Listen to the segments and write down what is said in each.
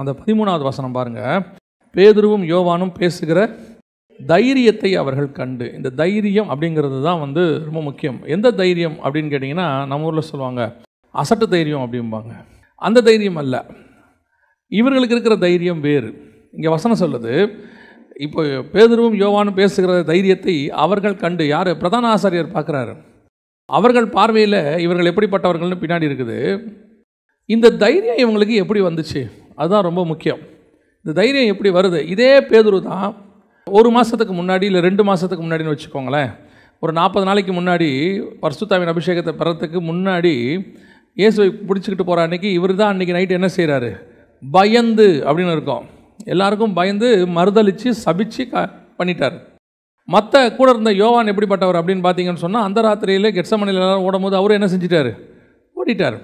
அந்த 13வது வசனம் பாருங்கள். பேதுருவும் யோவானும் பேசுகிற தைரியத்தை அவர்கள் கண்டு. இந்த தைரியம் அப்படிங்கிறது தான் ரொம்ப முக்கியம். எந்த தைரியம் அப்படின்னு கேட்டிங்கன்னா, நம்ம ஊரில் சொல்லுவாங்க அசட்டு தைரியம் அப்படிம்பாங்க. அந்த தைரியம் அல்ல, இவர்களுக்கு இருக்கிற தைரியம் வேறு. இங்கே வசனம் சொல்லுது, இப்போ பேதுருவும் யோவானும் பேசுகிற தைரியத்தை அவர்கள் கண்டு. யார்? பிரதான ஆசாரியர் பார்க்குறாரு. அவர்கள் பார்வையில் இவர்கள் எப்படிப்பட்டவர்கள்னு பின்னாடி இருக்குது. இந்த தைரியம் இவங்களுக்கு எப்படி வந்துச்சு, அதுதான் ரொம்ப முக்கியம். இந்த தைரியம் எப்படி வருது? இதே பேதுரு தான் ஒரு மாதத்துக்கு முன்னாடி இல்லை 2 மாதத்துக்கு முன்னாடின்னு வச்சுக்கோங்களேன், ஒரு 40 நாளைக்கு முன்னாடி பரிசுத்தாவின் அபிஷேகத்தை பெறத்துக்கு முன்னாடி இயேசுவை பிடிச்சிக்கிட்டு போகிற அன்றைக்கி இவர் தான் அன்றைக்கி நைட்டு என்ன செய்கிறாரு? பயந்து அப்படின்னு இருக்கும், எல்லாருக்கும் பயந்து மறுதளித்து சபிச்சு பண்ணிட்டார். மற்ற கூட இருந்த யோவான் எப்படிப்பட்டவர் அப்படின்னு பார்த்தீங்கன்னு சொன்னால், அந்த ராத்திரியில் கெட்சமனையில் எல்லாரும் ஓடும்போது அவரும் என்ன செஞ்சிட்டார்? ஓடிட்டார்.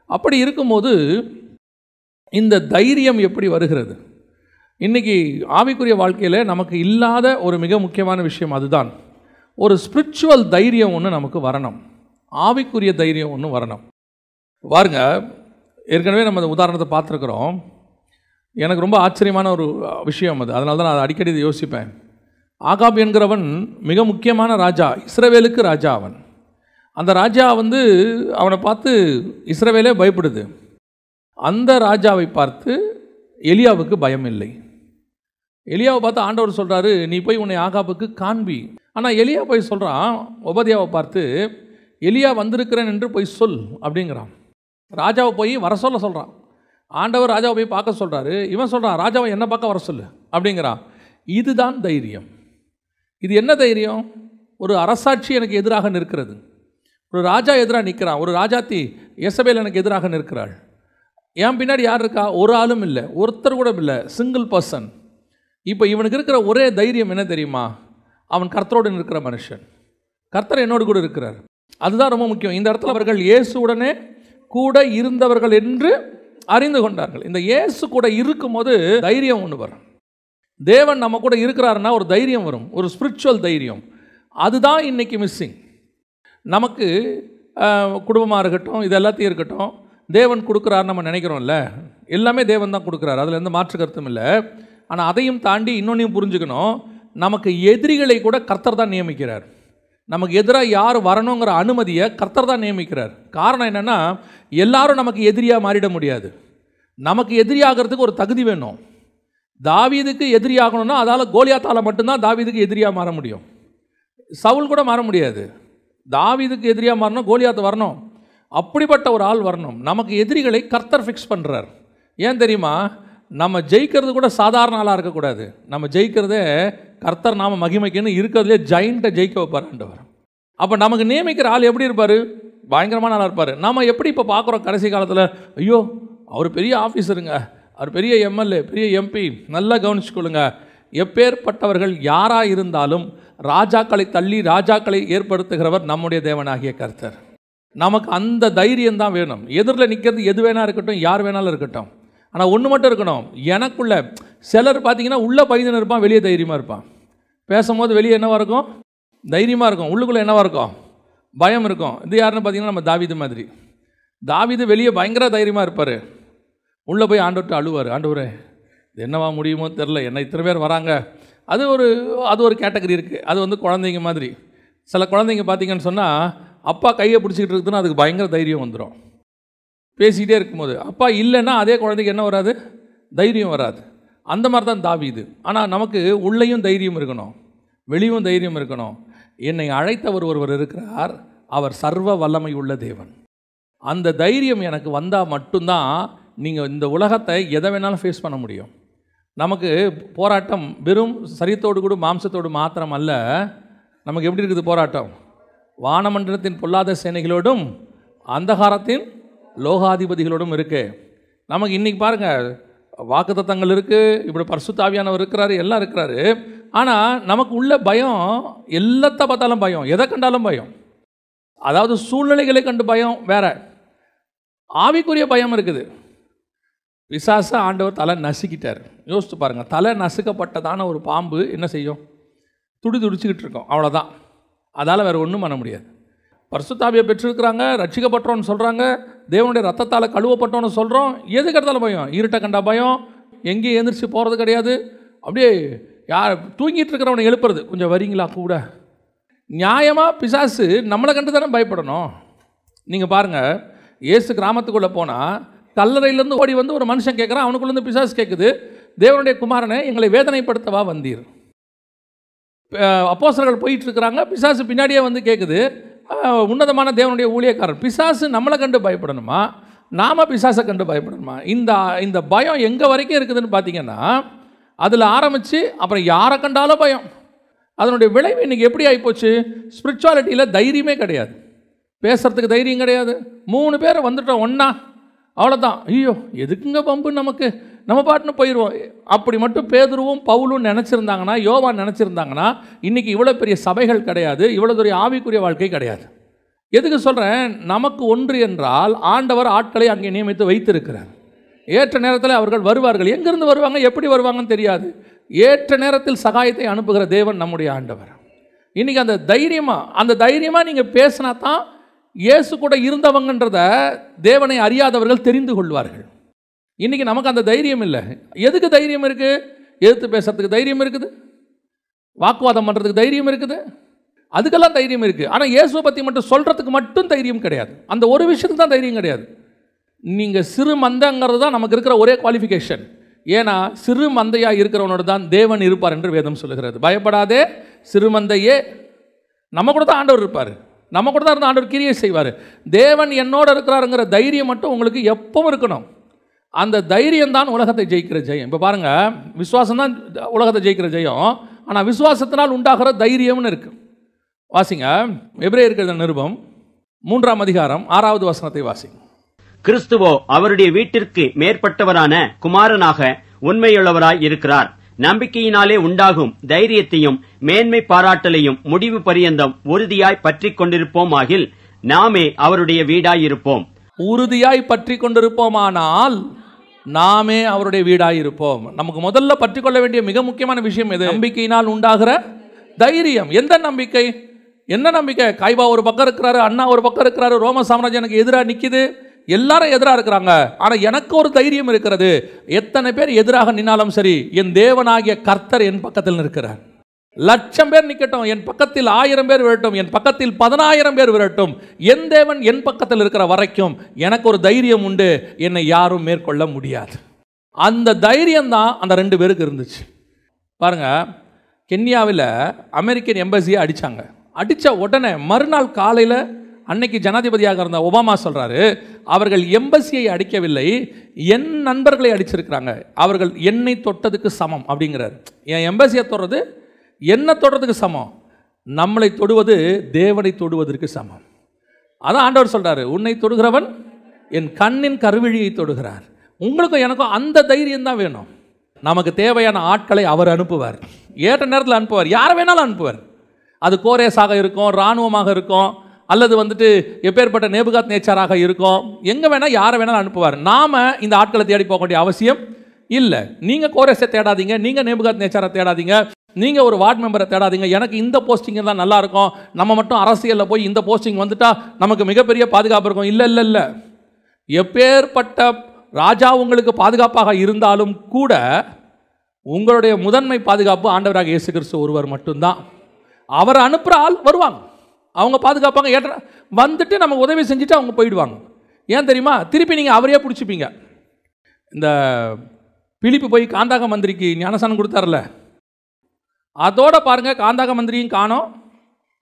அப்படி இருக்கும்போது இந்த தைரியம் எப்படி வருகிறது? இன்றைக்கி ஆவிக்குரிய வாழ்க்கையில் நமக்கு இல்லாத ஒரு மிக முக்கியமான விஷயம் அதுதான். ஒரு ஸ்பிரிச்சுவல் தைரியம் ஒன்று நமக்கு வரணும், ஆவிக்குரிய தைரியம் ஒன்று வரணும். பாருங்க, ஏற்கனவே நம்ம அந்த உதாரணத்தை பார்த்துருக்குறோம். எனக்கு ரொம்ப ஆச்சரியமான ஒரு விஷயம் அது, அதனால தான் நான் அடிக்கடி இதை யோசிப்பேன். ஆகாப் என்கிறவன் மிக முக்கியமான ராஜா, இஸ்ரவேலுக்கு ராஜா. அந்த ராஜா அவனை பார்த்து இஸ்ரவேலே பயப்படுது. அந்த ராஜாவை பார்த்து எலியாவுக்கு பயம் இல்லை. எலியாவை பார்த்து ஆண்டவர் சொல்கிறாரு, நீ போய் உன்னை ஆகாபுக்கு காண்பி. ஆனால் எலியா போய் சொல்கிறான், ஒபதியாவை பார்த்து, எலியா வந்திருக்கிறேன் என்று போய் சொல் அப்படிங்கிறான். ராஜாவை போய் வர சொல்ல சொல்கிறான். ஆண்டவர் ராஜாவை போய் பார்க்க சொல்கிறாரு. இவன் சொல்கிறான், ராஜாவை என்ன பார்க்க வர சொல்லு அப்படிங்கிறான். இதுதான் தைரியம். இது என்ன தைரியம்? ஒரு அரசாட்சி எனக்கு எதிராக நிற்கிறது, ஒரு ராஜா எதிராக நிற்கிறான், ஒரு ராஜாத்தி யேசபேல் எனக்கு எதிராக நிற்கிறாள். என் பின்னாடி யார் இருக்கா? ஒரு ஆளும் இல்லை, ஒருத்தர் கூட இல்லை, சிங்கிள் பர்சன். இப்போ இவனுக்கு இருக்கிற ஒரே தைரியம் என்ன தெரியுமா? அவன் கர்த்தரோடு நிற்கிற மனுஷன், கர்த்தர் என்னோடு கூட இருக்கிறார். அதுதான் ரொம்ப முக்கியம். இந்த இடத்துல அவர்கள் இயேசுவுடனே கூட இருந்தவர்கள் என்று அறிந்து கொண்டார்கள். இந்த இயேசு கூட இருக்கும்போது தைரியம் ஒன்று வரும். தேவன் நம்ம கூட இருக்கிறாருன்னா ஒரு தைரியம் வரும், ஒரு ஸ்பிரிச்சுவல் தைரியம். அதுதான் இன்றைக்கி மிஸ்ஸிங். நமக்கு குடும்பமாக இருக்கட்டும், இது எல்லாத்தையும் இருக்கட்டும், தேவன் கொடுக்குறாரு நம்ம நினைக்கிறோம்ல, எல்லாமே தேவன் தான் கொடுக்குறாரு, அதில் எந்த மாற்று கருத்தும் இல்லை. ஆனால் அதையும் தாண்டி இன்னொன்றையும் புரிஞ்சுக்கணும், நமக்கு எதிரிகளை கூட கர்த்தர் தான் நியமிக்கிறார். நமக்கு எதிராக யார் வரணுங்கிற அனுமதியை கர்த்தர் தான் நியமிக்கிறார். காரணம் என்னென்னா, எல்லாரும் நமக்கு எதிரியாக மாறிட முடியாது. நமக்கு எதிரியாகிறதுக்கு ஒரு தகுதி வேணும். தாவீதுக்கு எதிரியாகணும்னா அதால் கோலியாத்தால் மட்டும்தான் தாவீதுக்கு எதிரியாக மாற முடியும். சவுல் கூட மாற முடியாது. தாவீதுக்கு எதிரியாக மாறணும், கோலியாத்து வரணும், அப்படிப்பட்ட ஒரு ஆள் வரணும். நமக்கு எதிரிகளை கர்த்தர் ஃபிக்ஸ் பண்ணுறார். ஏன் தெரியுமா? நம்ம ஜெயிக்கிறது கூட சாதாரண ஆளாக இருக்கக்கூடாது. நம்ம ஜெயிக்கிறதே கர்த்தர் நாம மகிமைக்குன்னு இருக்கிறதுலே ஜெயிண்ட்டை ஜெயிக்க வைப்பார் ஆண்டவர். அப்போ நமக்கு நியமிக்கிற ஆள் எப்படி இருப்பார்? பயங்கரமான ஆளாக இருப்பார். நம்ம எப்படி இப்போ பார்க்குறோம் கடைசி காலத்தில், ஐயோ அவர் பெரிய ஆஃபீஸருங்க, அவர் பெரிய எம்எல்ஏ, பெரிய எம்பி, நல்லா கவனிச்சுக்கொள்ளுங்க. எப்பேற்பட்டவர்கள் யாராக இருந்தாலும் ராஜாக்களை தள்ளி ராஜாக்களை ஏற்படுத்துகிறவர் நம்முடைய தேவனாகிய கர்த்தர். நமக்கு அந்த தைரியம் தான் வேணும். எதிரில் நிற்கிறது எது வேணா இருக்கட்டும், யார் வேணாலும் இருக்கட்டும். ஆனால் ஒன்று மட்டும் இருக்கணும், எனக்குள்ள. சிலர் பார்த்தீங்கன்னா உள்ளே பயந்துன்னு இருப்பான், வெளியே தைரியமாக இருப்பான். பேசும்போது வெளியே என்னவாக இருக்கும்? தைரியமாக இருக்கும், உள்ளுக்குள்ளே என்னவாக இருக்கும்? பயம் இருக்கும். இது யாருன்னு பார்த்தீங்கன்னா நம்ம தாவீது மாதிரி. தாவீது வெளியே பயங்கர தைரியமாக இருப்பார், உள்ளே போய் ஆண்டவர்கிட்ட அழுவார், ஆண்டவரே இது என்னவா முடியுமோ தெரில, என்ன இத்தனை பேர் வராங்க. அது ஒரு கேட்டகரி இருக்குது. அது குழந்தைங்க மாதிரி. சில குழந்தைங்க பார்த்தீங்கன்னு சொன்னால், அப்பா கையை பிடிச்சிக்கிட்டு இருக்குதுன்னா அதுக்கு பயங்கர தைரியம் வந்துடும். பேசிக்கிட்டே இருக்கும்போது அப்பா இல்லைன்னா அதே குழந்தைக்கு என்ன வராது? தைரியம் வராது. அந்த மாதிரி தான் தாவீது. ஆனால் நமக்கு உள்ளேயும் தைரியம் இருக்கணும், வெளியும் தைரியம் இருக்கணும். என்னை அழைத்தவர் ஒருவர் இருக்கிறார், அவர் சர்வ வல்லமை உள்ள தேவன். அந்த தைரியம் எனக்கு வந்தால் மட்டும்தான் நீங்கள் இந்த உலகத்தை எதை வேணாலும் ஃபேஸ் பண்ண முடியும். நமக்கு போராட்டம் வெறும் சரீரத்தோடு கூட மாம்சத்தோடு மாத்திரம் அல்ல. நமக்கு எப்படி இருக்குது போராட்டம்? வானமண்டலத்தின் பொல்லாத சேனைகளோடும் அந்தகாரத்தின் லோகாதிபதிகளோடும் இருக்கு. நமக்கு இன்றைக்கி பாருங்கள், வாக்குத்தத்தங்கள் இருக்குது, இப்படி பரிசுத்த ஆவியானவர் இருக்கிறாரு, எல்லாம் இருக்கிறாரு. ஆனால் நமக்கு உள்ள பயம், எல்லாத்த பார்த்தாலும் பயம், எதை கண்டாலும் பயம். அதாவது சூழ்நிலைகளை கண்டு பயம் வேற, ஆவிக்குரிய பயம் இருக்குது. பிசாச ஆண்டவர் தலை நசுக்கிட்டார். யோசித்து பாருங்கள், தலை நசுக்கப்பட்டதான ஒரு பாம்பு என்ன செய்யும்? துடிச்சுக்கிட்டு இருக்கோம், அவ்வளோதான். அதால் வேறு ஒன்றும் பண்ண முடியாது. பரிசுத்தாவியை பெற்றிருக்கிறாங்க, ரட்சிக்கப்பட்டோன்னு சொல்கிறாங்க, தேவனுடைய ரத்தத்தால் கழுவப்பட்டோன்னு சொல்கிறோம், எது கெடுத்தாலும் பயம். இருட்டை கண்டா பயம், எங்கேயும் எழுந்திரிச்சு போகிறது கிடையாது. அப்படியே யார் தூங்கிட்டு இருக்கிறவனை எழுப்புறது, கொஞ்சம் வரீங்களா கூட. நியாயமாக பிசாசு நம்மளை கண்டு தானே பயப்படணும். நீங்கள் பாருங்கள், இயேசு கிராமத்துக்குள்ளே போனால் கல்லறையிலேருந்து ஓடி வந்து ஒரு மனுஷன் கேட்குறான், அவனுக்குள்ளேருந்து பிசாசு கேட்குது, தேவனுடைய குமாரனை எங்களை வேதனைப்படுத்தவா வந்தீர். அப்போஸ்தலர்கள் போயிட்டு இருக்கிறாங்க, பிசாசு பின்னாடியே வந்து கேட்குது, உன்னதமான தேவனுடைய ஊழியக்காரன். பிசாசு நம்மளை கண்டு பயப்படணுமா, நாம் பிசாசை கண்டு பயப்படணுமா? இந்த பயம் எங்கே வரைக்கும் இருக்குதுன்னு பார்த்தீங்கன்னா, அதில் ஆரம்பித்து அப்புறம் யாரை கண்டாலும் பயம். அதனுடைய விளைவு இன்றைக்கி எப்படி ஆகிப்போச்சு? ஸ்பிரிச்சுவாலிட்டியில் தைரியமே கிடையாது, பேசுகிறதுக்கு தைரியம் கிடையாது. 3 பேர் வந்துட்டோம் ஒன்றா, அவ்வளோதான். ஐயோ எதுக்குங்க பம்பு, நமக்கு நம்ம பாட்டுன்னு போயிடுவோம். அப்படி மட்டும் பேதுருவும் பவுலும் நினச்சிருந்தாங்கன்னா, யோவான் நினச்சிருந்தாங்கன்னா, இன்றைக்கி இவ்வளோ பெரிய சபைகள் கிடையாது, இவ்வளோ பெரிய ஆவிக்குரிய வாழ்க்கை கிடையாது. எதுக்கு சொல்கிறேன்? நமக்கு ஒன்று என்றால் ஆண்டவர் ஆட்களை அங்கே நியமித்து வைத்திருக்கிறார். ஏற்ற நேரத்தில் அவர்கள் வருவார்கள். எங்கேருந்து வருவாங்க, எப்படி வருவாங்கன்னு தெரியாது. ஏற்ற நேரத்தில் சகாயத்தை அனுப்புகிற தேவன் நம்முடைய ஆண்டவர். இன்றைக்கி அந்த தைரியமாக நீங்கள் பேசினா தான் இயேசு கூட இருந்தவங்கன்றத தேவனை அறியாதவர்கள் தெரிந்து கொள்வார்கள். இன்றைக்கி நமக்கு அந்த தைரியம் இல்லை. எதுக்கு தைரியம் இருக்குது? எதிர்த்து பேசுறதுக்கு தைரியம் இருக்குது, வாக்குவாதம் பண்ணுறதுக்கு தைரியம் இருக்குது, அதுக்கெல்லாம் தைரியம் இருக்குது. ஆனால் இயேசுவை பற்றி மட்டும் சொல்கிறதுக்கு மட்டும் தைரியம் கிடையாது. அந்த ஒரு விஷயத்துக்கு தான் தைரியம் கிடையாது. நீங்கள் சிறு மந்தைங்கிறது தான் நமக்கு இருக்கிற ஒரே குவாலிஃபிகேஷன். ஏன்னா சிறு மந்தையாக இருக்கிறவனோடு தான் தேவன் இருப்பார் என்று வேதம் சொல்லுகிறது. பயப்படாதே சிறு மந்தையே. நம்ம கூட தான் ஆண்டவர் இருப்பார், நம்ம கூட தான் இருந்து ஆண்டவர் கிரியை செய்வார். தேவன் என்னோட இருக்கிறாருங்கிற தைரியம் மட்டும் உங்களுக்கு எப்பவும் இருக்கணும். அந்த தைரியம் தான் உலகத்தை ஜெயிக்கிற ஜெயம். இப்போ பாருங்கள், விசுவாசம் தான் உலகத்தை ஜெயிக்கிற ஜெயம். ஆனால் விசுவாசத்தினால் உண்டாகிற தைரியம்னு இருக்குது. வாசிங்க, எபிரேயர் நிருபம் 3ஆம் அதிகாரம் 6வது வசனத்தை வாசிங்க. கிறிஸ்துவோ அவருடைய வீட்டிற்கு மேற்பட்டவரான குமாரனாக உண்மையுள்ளவராய் இருக்கிறார். நம்பிக்கையினாலே உண்டாகும் தைரியத்தையும் மேன்மை பாராட்டலையும் முடிவு பரியந்தம் உறுதியாய் பற்றி கொண்டிருப்போமாகில் நாமே அவருடைய வீடாயிருப்போம். உறுதியாய் பற்றி கொண்டிருப்போமானால் நாமே அவருடைய வீடாயிருப்போம். நமக்கு முதல்ல பற்றி கொள்ள வேண்டிய மிக முக்கியமான விஷயம் எது? நம்பிக்கையினால் உண்டாகிற தைரியம். எந்த நம்பிக்கை? என்ன நம்பிக்கை? கைபா ஒரு பக்கம் இருக்கிறாரு, அண்ணா ஒரு பக்கம் இருக்கிறாரு, ரோம சாம்ராஜ்யம் எனக்கு எதிராக நிற்கிது, எல்லாரும் எதிராக இருக்கிறாங்க. ஆனால் எனக்கு ஒரு தைரியம் இருக்கிறது. எத்தனை பேர் எதிராக நின்னாலும் சரி, என் தேவனாகிய கர்த்தர் என் பக்கத்தில் இருக்கிறார். 1,00,000 பேர் நிற்கட்டும், என் பக்கத்தில் 1000 பேர் விரட்டும், என் பக்கத்தில் 10,000 பேர் விரட்டும், என் தேவன் என் பக்கத்தில் இருக்கிற வரைக்கும் எனக்கு ஒரு தைரியம் உண்டு, என்னை யாரும் மேற்கொள்ள முடியாது. அந்த தைரியம் தான் அந்த 2 பேருக்கு இருந்துச்சு. பாருங்க, கென்யாவில் அமெரிக்கன் எம்பசியை அடித்தாங்க. அடித்த உடனே மறுநாள் காலையில் அன்னைக்கு ஜனாதிபதியாக இருந்த ஒபாமா சொல்கிறாரு, அவர்கள் எம்பசியை அடிக்கவில்லை, என் நண்பர்களை அடிச்சிருக்கிறாங்க, அவர்கள் என்னை தொட்டதுக்கு சமம் அப்படிங்கிறார். என் எம்பசியை தொடுறது என்ன தொடுறதுக்கு சமம், நம்மளை தொடுவது தேவனை தொடுவதற்கு சமம். அதான் ஆண்டவர் சொல்கிறாரு, உன்னை தொடுகிறவன் என் கண்ணின் கருவிழியை தொடுகிறார். உங்களுக்கும் எனக்கும் அந்த தைரியம் தான் வேணும். நமக்கு தேவையான ஆட்களை அவர் அனுப்புவார், ஏற்ற நேரத்தில் அனுப்புவார், யாரை வேணாலும் அனுப்புவார். அது கோரேஸாக இருக்கும், இராணுவமாக இருக்கும், அல்லது எப்பேற்பட்ட நேபுகாத் நேச்சாராக இருக்கும், எங்கே வேணால் யாரை வேணாலும் அனுப்புவார். நாம் இந்த ஆட்களை தேடி போக வேண்டிய அவசியம் இல்லை. நீங்கள் கோரேஸை தேடாதீங்க, நீங்கள் நேபுகாத் நேச்சாரை தேடாதீங்க, நீங்கள் ஒரு வார்டு மெம்பரை தேடாதீங்க. எனக்கு இந்த போஸ்டிங் தான் நல்லா இருக்கும், நம்ம மட்டும் அரசியலில் போய் இந்த போஸ்டிங் வந்துட்டா நமக்கு மிகப்பெரிய பாதுகாப்பு இருக்கும். இல்லை இல்லை இல்லை, எப்பேற்பட்ட ராஜா உங்களுக்கு பாதுகாப்பாக இருந்தாலும் கூட உங்களுடைய முதன்மை பாதுகாப்பு ஆண்டவராக இயேசு கிறிஸ்து ஒருவர் மட்டும்தான். அவரை அனுப்புகிற ஆள் வருவாங்க, அவங்க பாதுகாப்பாங்க, ஏற்ற வந்துட்டு நம்ம உதவி செஞ்சுட்டு அவங்க போயிடுவாங்க. ஏன் தெரியுமா? திருப்பி நீங்கள் அவரையே பிடிச்சிப்பீங்க. இந்த பிலிப்பு போய் காந்தாக மந்திரிக்கு ஞானசானம் கொடுத்தார்ல, அதோட பாருங்கள், காந்தாக மந்திரியும் காணோம்,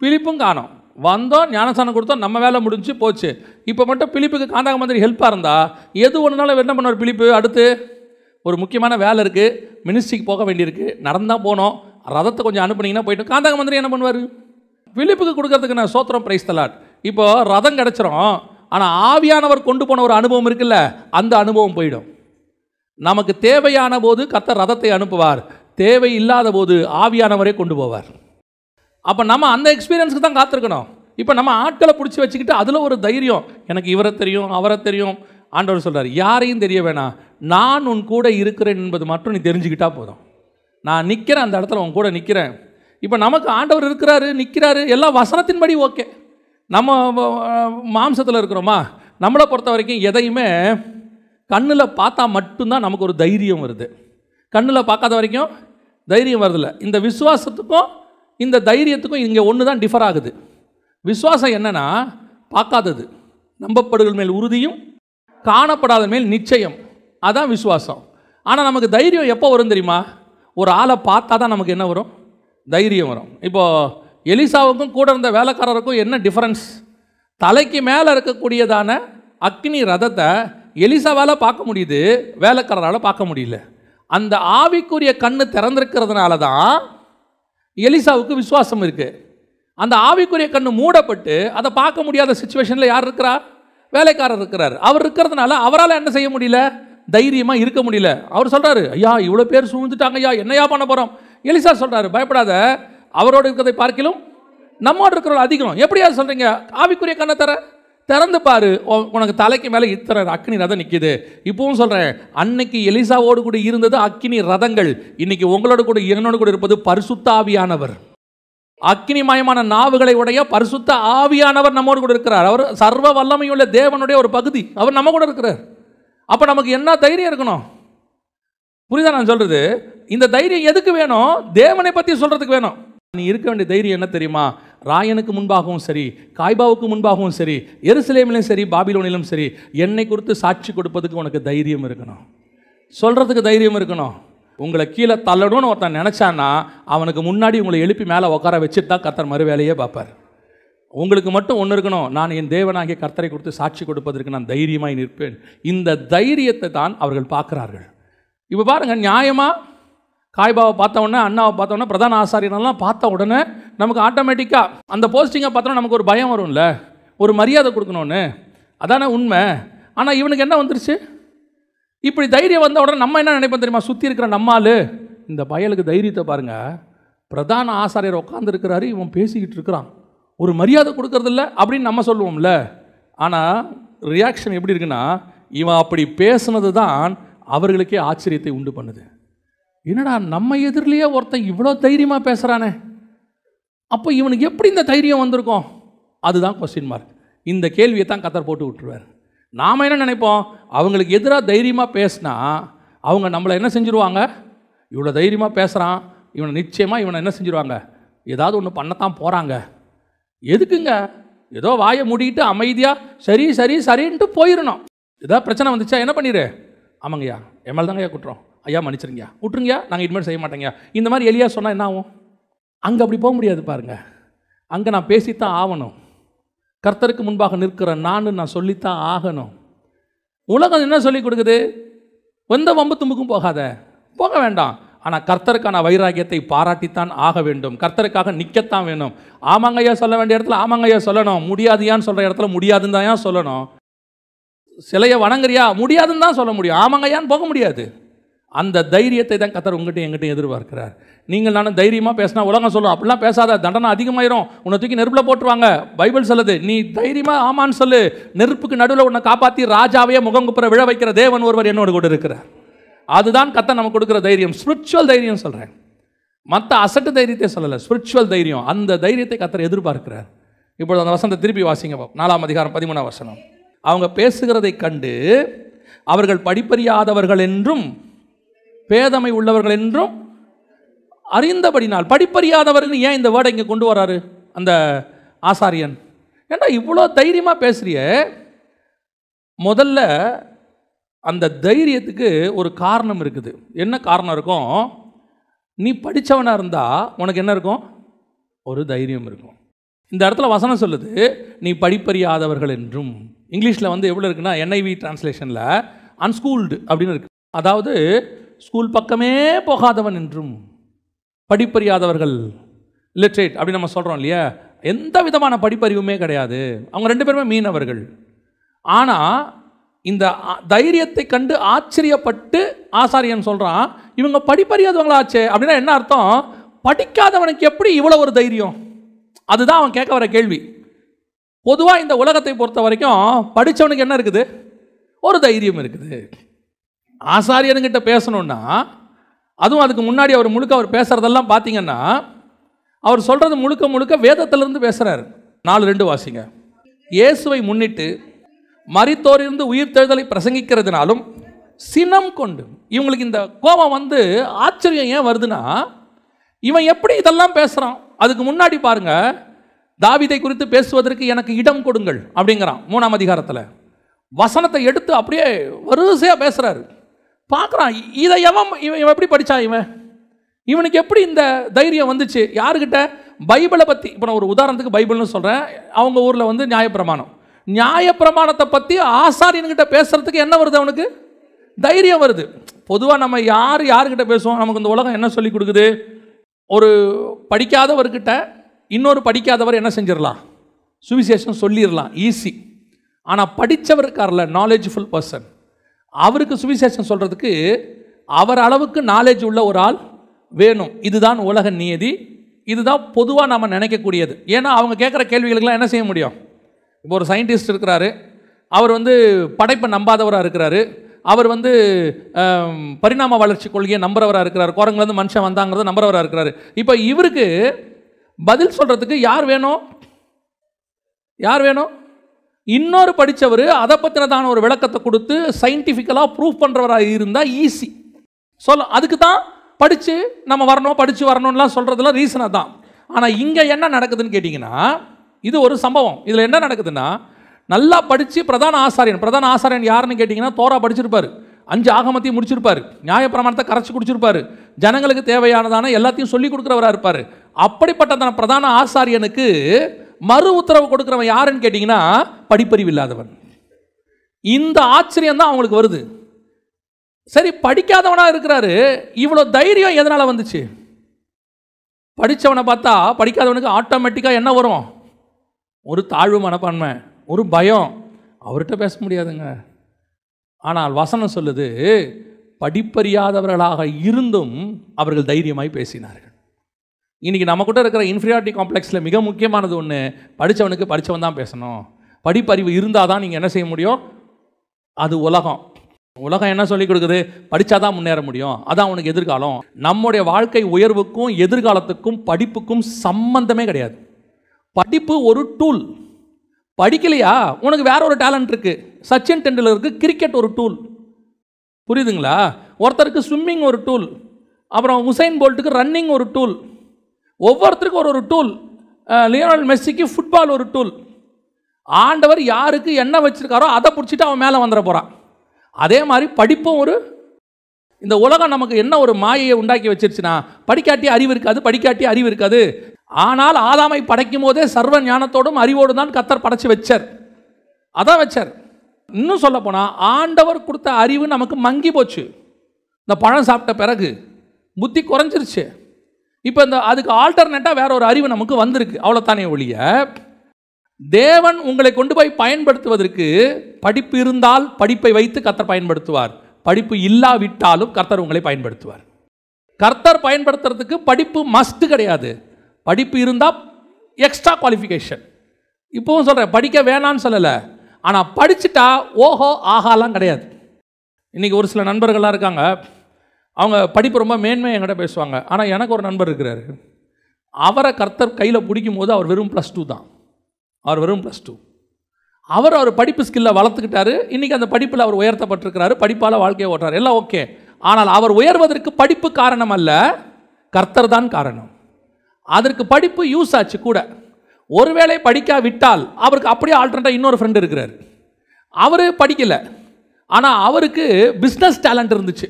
பிலிப்பும் காணோம். வந்தோம், ஞானசானம் கொடுத்தோம், நம்ம வேலை முடிஞ்சு போச்சு. இப்போ மட்டும் பிலிப்புக்கு காந்தாக மந்திரி ஹெல்ப்பாக இருந்தால் எது ஒன்றுனாலும் என்ன பண்ணுவார் பிலிப்பு? அடுத்து ஒரு முக்கியமான வேலை இருக்குது, மினிஸ்ட்ரிக்கு போக வேண்டியிருக்கு, நடந்தால் போனோம், ரதத்தை கொஞ்சம் அனுப்புனீங்கன்னா போயிட்டு. காந்தாக மந்திரி என்ன பண்ணுவார்? பிலிப்புக்கு கொடுக்கறதுக்கு நான் சோத்திரம் பிரைஸ் தலாட். இப்போ ரதம் கிடச்சிரும், ஆனால் ஆவியானவர் கொண்டு போன ஒரு அனுபவம் இருக்குல்ல, அந்த அனுபவம் போயிடும். நமக்கு தேவையான போது கர்த்தர் ரதத்தை அனுப்புவார், தேவை இல்லாத போது ஆவியானவரே கொண்டு போவார். அப்போ நம்ம அந்த எக்ஸ்பீரியன்ஸுக்கு தான் காத்திருக்கணும். இப்போ நம்ம ஆட்களை பிடிச்சி வச்சுக்கிட்டு அதில் ஒரு தைரியம், எனக்கு இவரை தெரியும் அவரை தெரியும். ஆண்டவர் சொல்கிறார், யாரையும் தெரிய வேணாம், நான் உன் கூட இருக்கிறேன் என்பது மட்டும் நீ தெரிஞ்சுக்கிட்டா போதும். நான் நிற்கிறேன், அந்த இடத்துல உன் கூட நிற்கிறேன். இப்போ நமக்கு ஆண்டவர் இருக்கிறாரு, நிற்கிறாரு, எல்லாம் வசனத்தின்படி ஓகே. நம்ம மாம்சத்தில் இருக்கிறோமா? நம்மளை பொறுத்த வரைக்கும் எதையுமே கண்ணில் பார்த்தா மட்டும்தான் நமக்கு ஒரு தைரியம் வருது. கண்ணில் பார்க்காத வரைக்கும் தைரியம் வருதில்ல. இந்த விசுவாசத்துக்கும் இந்த தைரியத்துக்கும் இங்கே ஒன்று தான் டிஃபர் ஆகுது. விசுவாசம் என்னன்னா பார்க்காதது, நம்பப்படுகள் மேல் உறுதியும் காணப்படாத மேல் நிச்சயம், அதான் விசுவாசம். ஆனால் நமக்கு தைரியம் எப்போ வரும் தெரியுமா? ஒரு ஆளை பார்த்தா தான் நமக்கு என்ன வரும்? தைரியம் வரும். இப்போது எலிசாவுக்கும் கூட இருந்த வேலைக்காரருக்கும் என்ன டிஃபரன்ஸ்? தலைக்கு மேலே இருக்கக்கூடியதான அக்னி ரதத்தை எலிசாவால் பார்க்க முடியுது, வேலைக்காரரால் பார்க்க முடியல. அந்த ஆவிக்குரிய கண்ணு திறந்திருக்கிறதுனால தான் எலிசாவுக்கு விசுவாசம் இருக்குது. அந்த ஆவிக்குரிய கண்ணு மூடப்பட்டு அதை பார்க்க முடியாத சுச்சுவேஷனில் யார் இருக்கிறா? வேலைக்காரர் இருக்கிறார். அவர் இருக்கிறதுனால அவரால் என்ன செய்ய முடியல? தைரியமாக இருக்க முடியல. அவர் சொல்கிறாரு, ஐயா இவ்வளோ பேர் சூழ்ந்துட்டாங்க ஐயா, என்னையா பண்ண போகிறோம்? எலிசா சொல்கிறாரு, பயப்படாத, அவரோடு இருக்கிறதை பார்க்கிலும் நம்மோடு இருக்கிறவங்க அதிகம். எப்படியா சொல்கிறீங்க? ஆவிக்குரிய கண்ணை திறந்து பாரு, உனக்கு தலைக்கு மேலே இத்தனை அக்னி ரதம் நிற்கிது. இப்பவும் சொல்கிறேன், அன்னைக்கு எலிசாவோடு கூட இருந்தது அக்னி ரதங்கள், இன்னைக்கு உங்களோட கூட என்னோடு கூட இருப்பது பரிசுத்த ஆவியானவர். அக்னிமயமான நாவுகளை உடைய பரிசுத்த ஆவியானவர் நம்மோடு கூட இருக்கிறார். அவர் சர்வ வல்லமையுள்ள தேவனுடைய ஒரு பகுதி, அவர் நம்ம கூட இருக்கிறார். அப்போ நமக்கு என்ன தைரியம் இருக்கணும்? புரியுதா நான் சொல்கிறது? இந்த தைரியம் எதுக்கு வேணும்? தேவனை பற்றி சொல்கிறதுக்கு வேணும். நீ இருக்க வேண்டிய தைரியம் என்ன தெரியுமா? ராயனுக்கு முன்பாகவும் சரி, காய்பாவுக்கு முன்பாகவும் சரி, எருசலேமிலும் சரி, பாபிலோனிலும் சரி, என்னை குறித்து சாட்சி கொடுப்பதுக்கு உனக்கு தைரியம் இருக்கணும், சொல்கிறதுக்கு தைரியம் இருக்கணும். உங்களை கீழே தள்ளணும்னு ஒருத்தன் நினச்சான்னா அவனுக்கு முன்னாடி உங்களை எழுப்பி மேலே உட்கார வச்சுட்டு தான் கர்த்தர் மறு வேலையே பார்ப்பார். உங்களுக்கு மட்டும் ஒன்று இருக்கணும், நான் என் தேவனாகிய கர்த்தரை கொடுத்து சாட்சி கொடுப்பதற்கு நான் தைரியமாய் நிற்பேன். இந்த தைரியத்தை தான் அவர்கள் பார்க்குறார்கள். இப்போ பாருங்கள், நியாயமாக காய்பாவை பார்த்த உடனே, அண்ணாவை பார்த்த உடனே, பிரதான ஆசாரியனெல்லாம் பார்த்த உடனே நமக்கு ஆட்டோமேட்டிக்காக அந்த போஸ்டிங்கை பார்த்தோன்னா நமக்கு ஒரு பயம் வரும்ல, ஒரு மரியாதை கொடுக்கணும்னு. அதானே உண்மை. ஆனால் இவனுக்கு என்ன வந்துருச்சு? இப்படி தைரியம் வந்த உடனே நம்ம என்ன நினைப்போம் தெரியுமா? சுற்றி இருக்கிற நம்மால், இந்த பயலுக்கு தைரியத்தை பாருங்கள், பிரதான ஆசாரியர் உட்காந்துருக்கிறாரு, இவன் பேசிக்கிட்டு இருக்கிறான், ஒரு மரியாதை கொடுக்கறதில்ல அப்படின்னு நம்ம சொல்லுவோம்ல. ஆனால் ரியாக்ஷன் எப்படி இருக்குன்னா, இவன் அப்படி பேசுனது தான் அவர்களுக்கே ஆச்சரியத்தை உண்டு பண்ணுது. என்னடா நம்ம எதிரிலேயே ஒருத்தன் இவ்வளோ தைரியமாக பேசுகிறானே, அப்போ இவனுக்கு எப்படி இந்த தைரியம் வந்திருக்கும்? அதுதான் கொஸ்டின் மார்க். இந்த கேள்வியை தான் கர்த்தர் போட்டு விட்டுருவார். நாம் என்ன நினைப்போம்? அவங்களுக்கு எதிராக தைரியமாக பேசினா அவங்க நம்மளை என்ன செஞ்சுருவாங்க? இவ்வளோ தைரியமாக பேசுகிறான், இவனை நிச்சயமாக இவனை என்ன செஞ்சுருவாங்க? ஏதாவது ஒன்று பண்ணத்தான் போகிறாங்க. எதுக்குங்க? ஏதோ வாயை மூடிக்கிட்டு அமைதியாக சரி சரி சரின்ட்டு போயிடணும். ஏதாவது பிரச்சனை வந்துச்சா என்ன பண்ணிடு? ஆமாங்கய்யா, எம்எல் தாங்கய்யா குட்டுறோம், ஐயா மன்னிச்சிருங்கய்யா, விட்டுருங்கய்யா, நாங்கள் இனிமேல் செய்ய மாட்டேங்கய்யா, இந்த மாதிரி எலியா சொன்னால் என்ன ஆகும்? அங்கே அப்படி போக முடியாது பாருங்கள். அங்கே நான் பேசித்தான் ஆகணும். கர்த்தருக்கு முன்பாக நிற்கிற நான் சொல்லித்தான் ஆகணும். உலகம் என்ன சொல்லி கொடுக்குது? எந்த வம்பு தும்புக்கும் போக வேண்டாம். ஆனால் கர்த்தருக்கான வைராக்கியத்தை பாராட்டித்தான் ஆக வேண்டும். கர்த்தருக்காக நிற்கத்தான் வேணும். ஆமாங்கய்யா சொல்ல வேண்டிய இடத்துல ஆமாங்கய்யா சொல்லணும், முடியாதுயான்னு சொல்கிற இடத்துல முடியாதுன்னு தான் ஏன் சொல்லணும். சிலையை வணங்குறியா? முடியாதுன்னு தான் சொல்ல முடியும், ஆமாங்கய்யான்னு போக முடியாது. அந்த தைரியத்தை தான் கர்த்தர் உங்கள்கிட்ட எங்கிட்ட எதிர்பார்க்கிறார். நீங்கள் நானும் தைரியமாக பேசினா உலகம் சொல்லும், அப்படிலாம் பேசாத, தண்டனை அதிகமாயிரும், உன்னை தூக்கி நெருப்பில் போட்டுருவாங்க. பைபிள் சொல்லுது, நீ தைரியமாக ஆமான்னு சொல்லு, நெருப்புக்கு நடுவில் உன்னை காப்பாற்றி ராஜாவையே முகங்குப்புற விழ வைக்கிற தேவன் ஒருவர் என்னோடு கூட இருக்கிறார். அதுதான் கர்த்தர் நமக்கு கொடுக்குற தைரியம். ஸ்பிரிச்சுவல் தைரியம் சொல்கிறேன், மற்ற அசட்டு தைரியத்தை சொல்லலை, ஸ்பிரிச்சுவல் தைரியம். அந்த தைரியத்தை கர்த்தர் எதிர்பார்க்கிறார். இப்பொழுது அந்த வசனத்தை திருப்பி வாசிங்க. 4ஆம் அதிகாரம் 13ஆம் வசனம். அவங்க பேசுகிறதை கண்டு அவர்கள் படிப்பறியாதவர்கள் என்றும் பேதமை உள்ளவர்கள் என்றும் அறிந்தபடினால். படிப்பறியாதவர்கள் ஏன் இந்த வேர்டை இங்கே கொண்டு வராரு அந்த ஆசாரியன்? ஏன்னா இவ்வளோ தைரியமாக பேசுறிய, முதல்ல அந்த தைரியத்துக்கு ஒரு காரணம் இருக்குது. என்ன காரணம் இருக்கும்? நீ படித்தவனாக இருந்தால் உனக்கு என்ன இருக்கும்? ஒரு தைரியம் இருக்கும். இந்த இடத்துல வசனம் சொல்லுது, நீ படிப்பறியாதவர்கள் என்றும். இங்கிலீஷில் வந்து எவ்வளோ இருக்குன்னா, NIV டிரான்ஸ்லேஷனில் அன்ஸ்கூல்டு அப்படின்னு இருக்கு. அதாவது ஸ்கூல் பக்கமே போகாதவன் என்றும். படிப்பறியாதவர்கள், லிட்ரேட் அப்படின்னு நம்ம சொல்கிறோம் இல்லையா, எந்த விதமான படிப்பறிவுமே கிடையாது. அவங்க 2 பேருமே மீனவர்கள். ஆனால் இந்த தைரியத்தை கண்டு ஆச்சரியப்பட்டு ஆசாரியன் சொல்கிறான், இவங்க படிப்பறியாதவங்களாச்சே. அப்படின்னா என்ன அர்த்தம்? படிக்காதவனுக்கு எப்படி இவ்வளோ ஒரு தைரியம்? அதுதான் அவன் கேட்க வர கேள்வி. பொதுவாக இந்த உலகத்தை பொறுத்த வரைக்கும் படித்தவனுக்கு என்ன இருக்குது? ஒரு தைரியம் இருக்குது. ஆசாரியனுங்கிட்ட பேசணுன்னா, அதுவும் அதுக்கு முன்னாடி அவர் பேசுகிறதெல்லாம் பார்த்தீங்கன்னா, அவர் சொல்கிறது முழுக்க வேதத்திலிருந்து பேசுகிறார். 4:2 வாசிங்க. இயேசுவை முன்னிட்டு மரித்தோரிலிருந்து உயிர்த்தெழுதலை பிரசங்கிக்கிறதுனாலும் சினம் கொண்டு. இவங்களுக்கு இந்த கோபம் வந்து ஆச்சரியம் ஏன் வருதுன்னா, இவன் எப்படி இதெல்லாம் பேசுகிறான். அதுக்கு முன்னாடி பாருங்க, தாவீதை குறித்து பேசுவதற்கு எனக்கு இடம் கொடுங்கள் அப்படிங்கிறான் 3ஆம் அதிகாரத்தில். வசனத்தை எடுத்து அப்படியே வரிசையாக பேசுகிறாரு. பார்க்குறான், இதை இவன் எப்படி படித்தா, இவனுக்கு எப்படி இந்த தைரியம் வந்துச்சு? யாருக்கிட்ட? பைபிளை பற்றி. இப்போ நான் ஒரு உதாரணத்துக்கு பைபிள்னு சொல்கிறேன். அவங்க ஊரில் வந்து நியாயப்பிரமாணம். நியாயப்பிரமாணத்தை பற்றி ஆசாரியன்கிட்ட பேசுகிறதுக்கு என்ன வருது? அவனுக்கு தைரியம் வருது. பொதுவாக நம்ம யாருக்கிட்ட பேசுவோம்? நமக்கு இந்த உலகம் என்ன சொல்லி கொடுக்குது? ஒரு படிக்காதவர்கிட்ட இன்னொரு படிக்காதவர் என்ன செஞ்சிடலாம்? சுவிசேஷம் சொல்லிடலாம், ஈஸி. ஆனால் படித்தவர் இருக்கார்ல, நாலேஜ்ஃபுல் பர்சன், அவருக்கு சுவிசேஷம் சொல்கிறதுக்கு அவர் அளவுக்கு நாலேஜ் உள்ள ஒரு ஆள் வேணும். இதுதான் உலக நியதி, இதுதான் பொதுவாக நம்ம நினைக்கக்கூடியது. ஏன்னா அவங்க கேட்குற கேள்விகளுக்கெல்லாம் என்ன செய்ய முடியும்? இப்போ ஒரு சயின்டிஸ்ட் இருக்கிறாரு, அவர் வந்து படைப்பை நம்பாதவராக இருக்கிறாரு, அவர் வந்து பரிணாம வளர்ச்சி கொள்கையை நம்புறவராக இருக்கிறார், குரங்குலேருந்து மனுஷன் வந்தாங்கிறத நம்புறவராக இருக்கிறாரு. இப்போ இவருக்கு பதில் சொல்கிறதுக்கு யார் வேணும்? இன்னொரு படித்தவர் அதை பற்றினதான ஒரு விளக்கத்தை கொடுத்து சயின்டிஃபிக்கலாக ப்ரூஃப் பண்ணுறவராக இருந்தால் ஈஸி சொல்ல. அதுக்கு தான் படித்து நம்ம படித்து வரணும்லாம் சொல்கிறதுலாம் ரீசனாக தான். ஆனால் இங்கே என்ன நடக்குதுன்னு கேட்டிங்கன்னா, இது ஒரு சம்பவம். இதில் என்ன நடக்குதுன்னா, நல்லா படித்து பிரதான ஆசாரியன் யாருன்னு கேட்டிங்கன்னா, தோரா படிச்சிருப்பார், 5 ஆகமத்தையும் முடிச்சிருப்பார், நியாயப்பிரமாணத்தை கரைச்சி குடிச்சிருப்பார், ஜனங்களுக்கு தேவையானதான எல்லாத்தையும் சொல்லி கொடுக்குறவராக இருப்பார். அப்படிப்பட்ட பிரதான ஆசாரியனுக்கு மறு உத்தரவு கொடுக்குறவன் யாருன்னு கேட்டிங்கன்னா, படிப்பறிவு இல்லாதவன். இந்த ஆச்சரியம் தான் அவங்களுக்கு வருது. சரி, படிக்காதவனாக இருக்கிறாரு, இவ்வளோ தைரியம் எதனால் வந்துச்சு? படித்தவனை பார்த்தா படிக்காதவனுக்கு ஆட்டோமேட்டிக்காக என்ன வரும்? ஒரு தாழ்வு மனப்பான்மை, ஒரு பயம். அவர்கிட்ட பேச முடியாதுங்க. ஆனால் வசனம் சொல்லுது, படிப்பறியாதவர்களாக இருந்தும் அவர்கள் தைரியமாய் பேசினார்கள். இன்றைக்கி நம்மக்கிட்ட இருக்கிற இன்ஃபீரியாரிட்டி காம்ப்ளெக்ஸில் மிக முக்கியமானது ஒன்று, படித்தவனுக்கு படித்தவன் தான் பேசணும். படிப்பறிவு இருந்தால் தான் நீங்கள் என்ன செய்ய முடியும்? அது உலகம் என்ன சொல்லிக் கொடுக்குது? படித்தாதான் முன்னேற முடியும், அதான் உனக்கு எதிர்காலம். நம்முடைய வாழ்க்கை உயர்வுக்கும் எதிர்காலத்துக்கும் படிப்புக்கும் சம்பந்தமே கிடையாது. படிப்பு ஒரு டூல். படிக்கலையா, உனக்கு வேற ஒரு டேலண்ட் இருக்குது. சச்சின் டெண்டுல்கருக்கு கிரிக்கெட் ஒரு டூல், புரியுதுங்களா? ஒருத்தருக்கு ஸ்விம்மிங் ஒரு டூல், அப்புறம் உசைன் போல்ட்டுக்கு ரன்னிங் ஒரு டூல், ஒவ்வொருத்தருக்கும் ஒரு டூல். லியோனல் மெஸ்ஸிக்கு ஃபுட்பால் ஒரு டூல். ஆண்டவர் யாருக்கு என்ன வச்சிருக்காரோ அதை பிடிச்சிட்டு அவன் மேலே வந்துட போகிறான். அதே மாதிரி படிப்பும் ஒரு. இந்த உலகம் நமக்கு என்ன ஒரு மாயையை உண்டாக்கி வச்சிருச்சுன்னா, படிக்காட்டி அறிவு இருக்காது. ஆனால் ஆதாமை படைக்கும் போதே சர்வ ஞானத்தோடும் அறிவோடு தான் கர்த்தர் படைச்சு வச்சார். அதான் வச்சார். இன்னும் சொல்ல போனால், ஆண்டவர் கொடுத்த அறிவு நமக்கு மங்கி போச்சு. இந்த பழம் சாப்பிட்ட பிறகு புத்தி குறைஞ்சிருச்சு. இப்போ அதுக்கு ஆல்டர்னேட்டாக வேற ஒரு அறிவு நமக்கு வந்திருக்கு, அவ்வளோத்தானே ஒழிய தேவன் உங்களை கொண்டு போய் பயன்படுத்துவதற்கு படிப்பு இருந்தால் படிப்பை வைத்து கர்த்தர் பயன்படுத்துவார். படிப்பு இல்லாவிட்டாலும் கர்த்தர் உங்களை பயன்படுத்துவார். கர்த்தர் பயன்படுத்துறதுக்கு படிப்பு மஸ்ட் கிடையாது. படிப்பு இருந்தால் எக்ஸ்ட்ரா குவாலிஃபிகேஷன். இப்போவும் சொல்கிறேன், படிக்க வேணான்னு சொல்லலை, ஆனால் படிச்சுட்டா ஓஹோ ஆகாலாம் கிடையாது. இன்றைக்கி ஒரு சில நண்பர்கள்லாம் இருக்காங்க, அவங்க படிப்பு ரொம்ப மேன்மையாக என்கிட்ட பேசுவாங்க. ஆனால் எனக்கு ஒரு நண்பர் இருக்கிறாரு, அவரை கர்த்தர் கையில் பிடிக்கும் போது அவர் வெறும் +2 தான். அவர் படிப்பு ஸ்கில்லை வளர்த்துக்கிட்டாரு. இன்றைக்கி அந்த படிப்பில் அவர் உயர்த்தப்பட்டிருக்கிறாரு, படிப்பால் வாழ்க்கையை ஓட்டுறாரு, எல்லாம் ஓகே. ஆனால் அவர் உயர்வதற்கு படிப்பு காரணம் அல்ல, கர்த்தர் தான் காரணம். அதற்கு படிப்பு யூஸ் ஆச்சு கூட. ஒருவேளை படிக்காவிட்டால் அவருக்கு அப்படியே ஆல்டர்னேட்டாக இன்னொரு ஃப்ரெண்டு இருக்கிறார், அவர் படிக்கலை, ஆனால் அவருக்கு பிஸ்னஸ் டேலண்ட் இருந்துச்சு.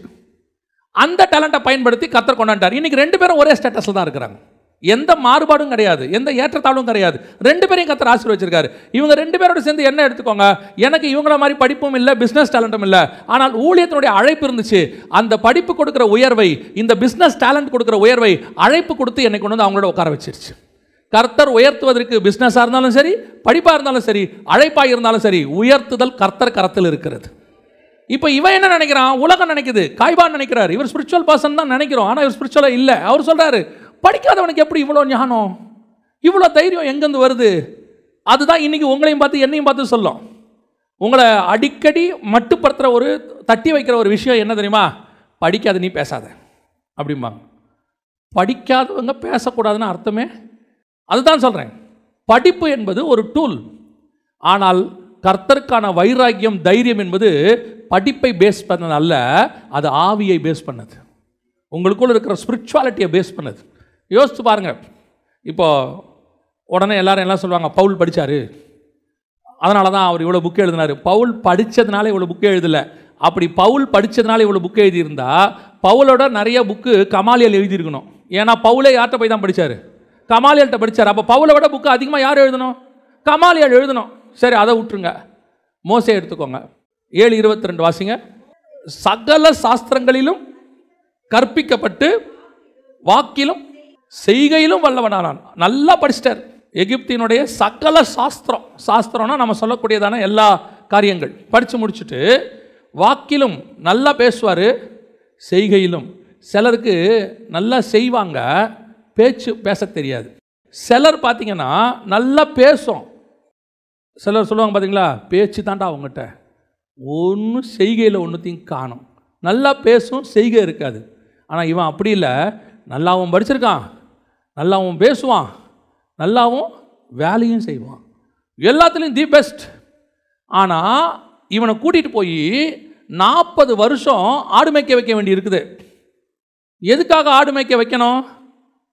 அந்த டேலண்ட்டை பயன்படுத்தி கர்த்தர் கொண்டாண்டார். இன்றைக்கி 2 பேரும் ஒரே ஸ்டேட்டஸில் தான் இருக்கிறாங்க. எந்த மாறுபாடும் கிடையாது, எந்த ஏற்றத்தாழ்வும் கிடையாது. 2 பேரையும் கர்த்தர் ஆசீர்வதிச்சிருக்காரு. இவங்க 2 பேரோட சேர்ந்து என்ன எடுத்துக்கோங்க, எனக்கு இவங்கள மாதிரி படிப்பும் இல்லை, பிஸ்னஸ் டேலண்ட்டும் இல்லை, ஆனால் ஊழியத்தினுடைய அழைப்பு இருந்துச்சு. அந்த படிப்பு கொடுக்குற உயர்வை, இந்த பிஸ்னஸ் டேலண்ட் கொடுக்குற உயர்வை அழைப்பு கொடுத்து என்னை கொண்டு வந்து அவங்களோட உட்கார வச்சிருச்சு. கர்த்தர் உயர்த்துவதற்கு பிஸ்னஸாக இருந்தாலும் சரி, படிப்பாக இருந்தாலும் சரி, அழைப்பாக இருந்தாலும் சரி, உயர்த்துதல் கர்த்தர் கரத்தில் இருக்கிறது. இப்போ இவன் என்ன நினைக்கிறான்? உலகம் நினைக்குது, காய்பான் நினைக்கிறார், இவர் ஸ்பிரிச்சுவல் பர்சன் தான் நினைக்கிறோம், ஆனால் இவர் ஸ்பிரிச்சுவலாக இல்லை. அவர் சொல்கிறாரு, படிக்காதவனுக்கு எப்படி இவ்வளோ ஞானம், இவ்வளோ தைரியம் எங்கேருந்து வருது? அதுதான் இன்றைக்கி உங்களையும் பார்த்து என்னையும் பார்த்து சொல்லும். உங்களை அடிக்கடி மட்டுப்படுத்துகிற ஒரு தட்டி வைக்கிற ஒரு விஷயம் என்ன தெரியுமா? படிக்காத நீ பேசாத அப்படிம்பாங்க. படிக்காதவங்க பேசக்கூடாதுன்னு அர்த்தமே அதுதான் சொல்கிறேன். படிப்பு என்பது ஒரு டூல். ஆனால் கர்த்தருக்கான வைராக்கியம், தைரியம் என்பது படிப்பை பேஸ் பண்ணது அல்ல, அது ஆவியை பேஸ் பண்ணது, உங்களுக்குள்ள இருக்கிற ஸ்பிரிச்சுவாலிட்டியை பேஸ் பண்ணது. யோசித்து பாருங்கள். இப்போ உடனே எல்லாரும் எல்லாம் சொல்லுவாங்க, பவுல் படித்தார், அதனால தான் அவர் இவ்வளோ புக்கு எழுதினார். பவுல் படித்ததுனால இவ்வளோ புக்கு எழுதலை. அப்படி பவுல் படித்ததுனால இவ்வளோ புக்கு எழுதியிருந்தா பவுலோட நிறைய புக்கு கமாலியல் எழுதியிருக்கணும். ஏன்னா பவுலே யார்கிட்ட போய் தான் படித்தார்? கமாலியல்கிட்ட படித்தார். அப்போ பவுலை விட புக்கு அதிகமாக யார் எழுதணும்? கமாலியல் எழுதணும். சரி, அதை விட்டுருங்க. மோசே எடுத்துக்கோங்க. 7:22 வாசிங்க. சகல சாஸ்திரங்களிலும் கற்பிக்கப்பட்டு வாக்கிலும் செய்கையிலும் வல்லவனானான். நல்லா படிச்சிட்டார். எகிப்தினுடைய சகல சாஸ்திரம்னா நம்ம சொல்லக்கூடியதான எல்லா காரியங்கள் படித்து முடிச்சுட்டு வாக்கிலும் நல்லா பேசுவார், செய்கையிலும். சிலருக்கு நல்லா செய்வாங்க, பேச தெரியாது. சிலர் பார்த்தீங்கன்னா நல்லா பேசும். சிலர் சொல்லுவாங்க பார்த்தீங்களா, பேச்சு தாண்டா அவங்ககிட்ட, ஒன்றும் செய்கையில் ஒன்றுத்தையும் காணும். நல்லா பேசும், செய்கை இருக்காது. ஆனால் இவன் அப்படி இல்லை, நல்லாவும் படிச்சிருக்கான், நல்லாவும் பேசுவான், நல்லாவும் வேலையும் செய்வான், எல்லாத்துலேயும் தி பெஸ்ட். ஆனால் இவனை கூட்டிகிட்டு போய் 40 வருஷம் ஆடு மேய்க்க வைக்க வேண்டி இருக்குது. எதுக்காக ஆடு மேய்க்க வைக்கணும்?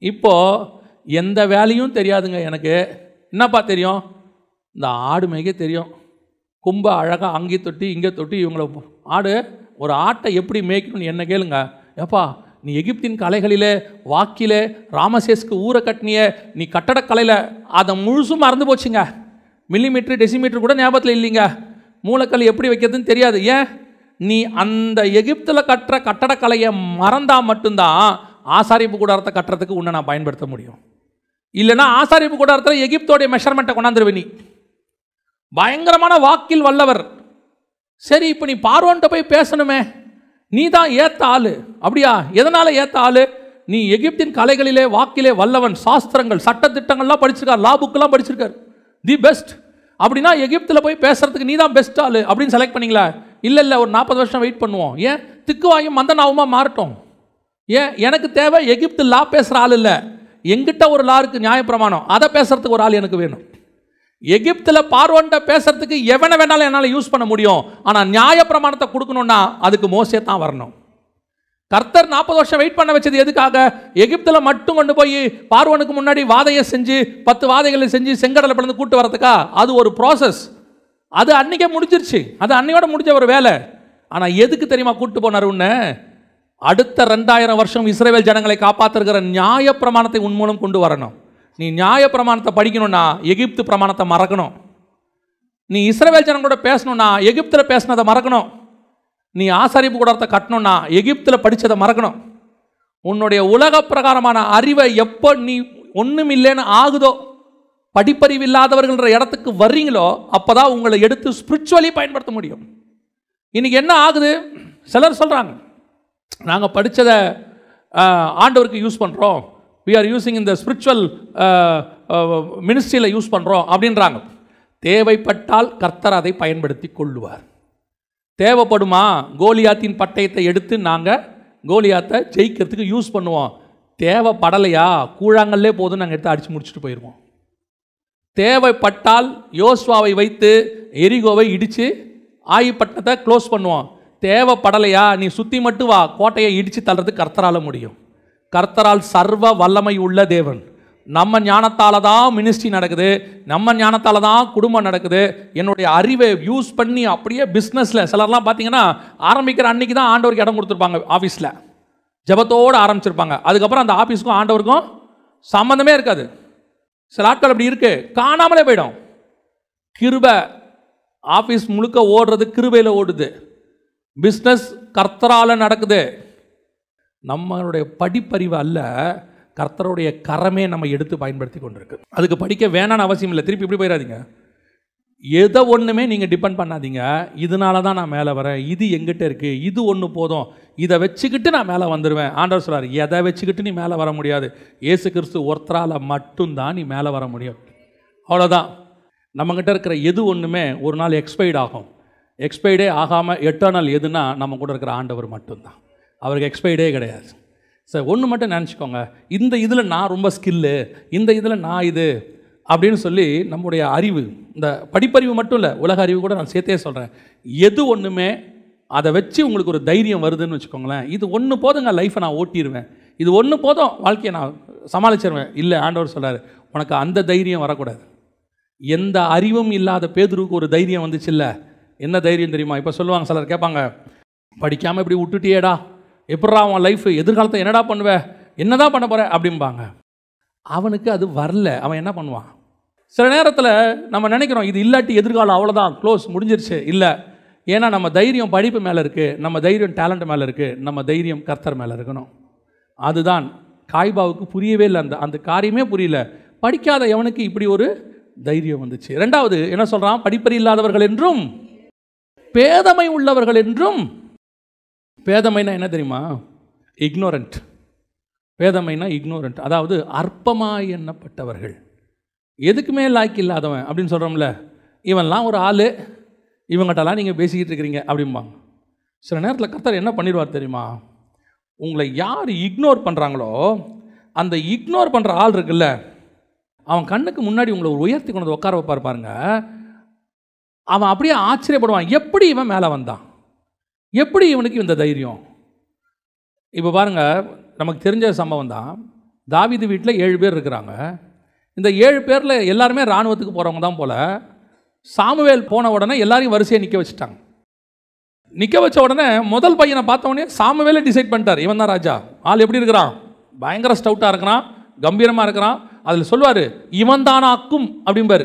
இப்போது எந்த வேலையும் தெரியாதுங்க எனக்கு. என்னப்பா தெரியும்? இந்த ஆடு மேய்க்க தெரியும். கும்ப அழகாக அங்கே தொட்டி இங்கே தொட்டி இவங்கள ஒரு ஆட்டை எப்படி மேய்க்கணும்னு என்ன கேளுங்க. ஏப்பா, நீ எகிப்தின் கலைகளிலே வாக்கிலே ராமசேஸ்க்கு ஊரை கட்டினிய, நீ கட்டடக்கலையில் அதை முழுசும் மறந்து போச்சுங்க. மில்லிமீட்டர் டெசிமீட்டர் கூட ஞாபகத்தில் இல்லைங்க. மூலக்கல் எப்படி வைக்கிறதுன்னு தெரியாது. ஏன்? நீ அந்த எகிப்தில் கட்டுற கட்டடக்கலையை மறந்தால் மட்டும்தான் ஆசாரிப்பு கூடாரத்தை கட்டுறதுக்கு உன்னை நான் பயன்படுத்த முடியும். இல்லைன்னா ஆசாரிப்பு கூடாரத்தில் எகிப்தோடைய மெஷர்மெண்ட்டை கொண்டாந்துருவே. நீ பயங்கரமான வாக்கில் வல்லவர். சரி, இப்போ நீ பார்வோன்ட்ட போய் பேசணுமே, நீ தான் ஏற்ற ஆள். அப்படியா? எதனால் ஏற்ற ஆள்? நீ எகிப்தின் கலைகளிலே வாக்கிலே வல்லவன், சாஸ்திரங்கள் சட்டத்திட்டங்கள்லாம் படிச்சிருக்கார், லா புக்கெல்லாம் படிச்சிருக்கார், தி பெஸ்ட். அப்படின்னா எகிப்தில் போய் பேசுறதுக்கு நீ தான் பெஸ்ட் ஆள் அப்படின்னு செலக்ட் பண்ணிங்களா? இல்லை, ஒரு 40 வருஷம் வெயிட் பண்ணுவோம். ஏன்? திக்குவாயும் மந்தனாவுமா மாறட்டும். ஏன்? எனக்கு தேவை எகிப்து லா பேசுகிற ஆள் இல்லை, எங்கிட்ட ஒரு லா இருக்குது, நியாயப்பிரமாணம், அதை பேசுறதுக்கு ஒரு ஆள் எனக்கு வேணும். எகிப்தில் பார்வோன்ட்ட பேசுறதுக்கு எவனை வேணாலும் என்னால் யூஸ் பண்ண முடியும். ஆனால் நியாயப்பிரமாணத்தை கொடுக்கணும்னா அதுக்கு மோசே தான் வரணும். கர்த்தர் 40 வருஷம் வெயிட் பண்ண வச்சது எதுக்காக? எகிப்தில் மட்டும் கொண்டு போய் பார்வோனுக்கு முன்னாடி வாதையை செஞ்சு 10 வாதைகளை செஞ்சு செங்கடலை பிளந்து கூட்டு வரதுக்கா? அது ஒரு ப்ராசஸ். அது அன்னைக்கே முடிஞ்சிருச்சு, அது அன்னையோட முடிஞ்ச ஒரு வேலை. ஆனால் எதுக்கு தெரியுமா கூட்டு போனார் உன்னை? அடுத்த 2000 வருஷம் இஸ்ரவேல் ஜனங்களை காப்பாற்றுகிற நியாய பிரமாணத்தை உன் மூலம் கொண்டு வரணும். நீ நியாய பிரமாணத்தை படிக்கணும்னா எகிப்து பிரமாணத்தை மறக்கணும். நீ இஸ்ரவேல் ஜனங்களோட பேசணும்னா எகிப்தில் பேசினதை மறக்கணும். நீ ஆசாரிப்பு கூடாரத்தை கட்டணும்னா எகிப்தில் படித்ததை மறக்கணும். உன்னுடைய உலக பிரகாரமான அறிவை எப்போ நீ ஒன்றும் இல்லைன்னு ஆகுதோ, படிப்பறிவு இல்லாதவர்கள்ன்ற இடத்துக்கு வர்றீங்களோ, அப்போ தான் உங்களை எடுத்து ஸ்பிரிச்சுவலி பயன்படுத்த முடியும். இன்றைக்கி என்ன ஆகுது? சிலர் சொல்கிறாங்க, நாங்கள் படித்ததை ஆண்டவருக்கு யூஸ் பண்ணுறோம், we are using in the spiritual ministryல யூஸ் பண்ணுறோம் அப்படின்றாங்க. தேவைப்பட்டால் கர்த்தர் அதை பயன்படுத்தி கொள்ளுவார். தேவைப்படுமா? கோலியாத்தின் பட்டயத்தை எடுத்து நாங்கள் கோலியாத்தை ஜெயிக்கிறதுக்கு யூஸ் பண்ணுவோம். தேவைப்படலையா? கூழாங்கல்லே போதும், நாங்கள் எடுத்து அடித்து முடிச்சுட்டு போயிடுவோம். தேவைப்பட்டால் யோசுவாவை வைத்து எரிகோவை இடித்து ஆயிப்பட்டத்தை க்ளோஸ் பண்ணுவோம். தேவைப்படலையா? நீ சுற்றி மட்டும் வா, கோட்டையை இடித்து தள்ளுறதுக்கு கர்த்தரால் முடியும். கர்த்தரால் சர்வ வல்லமை உள்ள தேவன். நம்ம ஞானத்தால் தான் மினிஸ்ட்ரி நடக்குது, நம்ம ஞானத்தால் தான் குடும்பம் நடக்குது. என்னுடைய அறிவை யூஸ் பண்ணி அப்படியே பிஸ்னஸில் சிலர்லாம் பார்த்தீங்கன்னா ஆரம்பிக்கிற அன்றைக்கி தான் ஆண்டவருக்கு இடம் கொடுத்துருப்பாங்க. ஆஃபீஸில் ஜெபத்தோடு ஆரம்பிச்சிருப்பாங்க, அதுக்கப்புறம் அந்த ஆஃபீஸுக்கும் ஆண்டவருக்கும் சம்மந்தமே இருக்காது. சில ஆட்கள் அப்படி இருக்கு, காணாமலே போயிடும். கிருபை ஆஃபீஸ் முழுக்க ஓடுறது, கிருபையில் ஓடுது. பிஸ்னஸ் கர்த்தரால் நடக்குது. நம்மளுடைய படிப்பறிவு அல்ல, கர்த்தருடைய கரமே நம்ம எடுத்து பயன்படுத்தி கொண்டிருக்கு. அதுக்கு படிக்க வேணான்னு அவசியம் இல்லை. திருப்பி இப்படி போயிடாதீங்க. எதை ஒன்றுமே நீங்கள் டிபெண்ட் பண்ணாதீங்க. இதனால தான் நான் மேலே வரேன், இது எங்கிட்ட இருக்குது, இது ஒன்று போதும், இதை வச்சுக்கிட்டு நான் மேலே வந்துடுவேன். ஆண்டவர் சொல்றார், எதை வச்சுக்கிட்டு நீ மேலே வர முடியாது. இயேசு கிறிஸ்து ஒருத்தரால் மட்டும்தான் நீ மேலே வர முடியும். அவ்வளோதான். நம்மக்கிட்ட இருக்கிற எது ஒன்றுமே ஒரு நாள் எக்ஸ்பைர்ட் ஆகும். எக்ஸ்பைர்டே ஆகாமல் எட்டர்னல் எதுனா நம்ம கூட இருக்கிற ஆண்டவர் மட்டும்தான். அவருக்கு எக்ஸ்பைர்டே கிடையாது. சார் ஒன்று மட்டும் நினச்சிக்கோங்க, இந்த இதில் நான் ரொம்ப ஸ்கில்லு, இந்த இதில் நான் இது அப்படின்னு சொல்லி நம்முடைய அறிவு, இந்த படிப்பறிவு மட்டும் இல்லை, உலக அறிவு கூட நான் சேர்த்தே சொல்கிறேன், எது ஒன்றுமே அதை வச்சு உங்களுக்கு ஒரு தைரியம் வருதுன்னு வச்சுக்கோங்களேன், இது ஒன்று போதுங்க, லைஃப்பை நான் ஓட்டிடுவேன், இது ஒன்று போதும், வாழ்க்கையை நான் சமாளிச்சிருவேன். இல்லை, ஆண்டவர் சொல்கிறார், உனக்கு அந்த தைரியம் வரக்கூடாது. எந்த அறிவும் இல்லாத பேதுருவுக்கு ஒரு தைரியம் வந்துச்சு. இல்லை, என்ன தைரியம் தெரியுமா? இப்போ சொல்லுவாங்க, சிலர் கேட்பாங்க, படிக்காமல் இப்படி விட்டுட்டியேடா, எப்படா அவன் லைஃப், எதிர்காலத்தை என்னடா பண்ணுவேன், என்னதான் பண்ண போகிற அப்படிம்பாங்க. அவனுக்கு அது வரல, அவன் என்ன பண்ணுவான்? சில நேரத்தில் நம்ம நினைக்கிறோம், இது இல்லாட்டி எதிர்காலம் அவ்வளோதான், க்ளோஸ், முடிஞ்சிருச்சு. இல்லை, ஏன்னா நம்ம தைரியம் படிப்பு மேலே இருக்குது, நம்ம தைரியம் டேலண்ட் மேலே இருக்குது, நம்ம தைரியம் கர்த்தர் மேலே இருக்கணும். அதுதான் காய்பாவுக்கு புரியவே இல்லை, அந்த காரியமே புரியல. படிக்காத எவனுக்கு இப்படி ஒரு தைரியம் வந்துச்சு. ரெண்டாவது என்ன சொல்கிறான்? படிப்பறி இல்லாதவர்கள் என்றும் பேதமை உள்ளவர்கள் என்றும். பேதமைனா என்ன தெரியுமா? இக்னோரண்ட். பேதமைனா இக்னோரண்ட், அதாவது அற்பமாய் எண்ணப்பட்டவர்கள், எதுக்குமே லாய்க்கு இல்லாதவன் அப்படின்னு சொல்கிறோம்ல, இவன்லாம் ஒரு ஆள், இவங்ககிட்டலாம் நீங்கள் பேசிக்கிட்டு இருக்கிறீங்க அப்படிம்பாங்க. சில நேரத்தில் கர்த்தர் என்ன பண்ணிடுவார் தெரியுமா? உங்களை யார் இக்னோர் பண்ணுறாங்களோ, அந்த இக்னோர் பண்ணுற ஆள் இருக்குல்ல, அவன் கண்ணுக்கு முன்னாடி உங்களை ஒரு உயர்த்தி கொண்டு உட்கார வைப்பார் பாருங்க. அவன் அப்படியே ஆச்சரியப்படுவான், எப்படி இவன் மேலே வந்தான், எப்படி இவனுக்கு இந்த தைரியம். இப்போ பாருங்கள், நமக்கு தெரிஞ்ச சம்பவம் தான். தாவீது வீட்டில் 7 பேர் இருக்கிறாங்க. இந்த 7 பேரில் எல்லாருமே இராணுவத்துக்கு போகிறவங்க தான் போல். சாமுவேல் போன உடனே எல்லாரையும் வரிசையை நிற்க வச்சுட்டாங்க. நிற்க வச்ச உடனே முதல் பையனை பார்த்த உடனே சாமுவேலே டிசைட் பண்ணிட்டார், இவன் தான் ராஜா. ஆள் எப்படி இருக்கிறான்? பயங்கர ஸ்டவுட்டாக இருக்கிறான், கம்பீரமாக இருக்கிறான். அதில் சொல்லுவார், இவன் தானாக்கும் அப்படிம்பார்.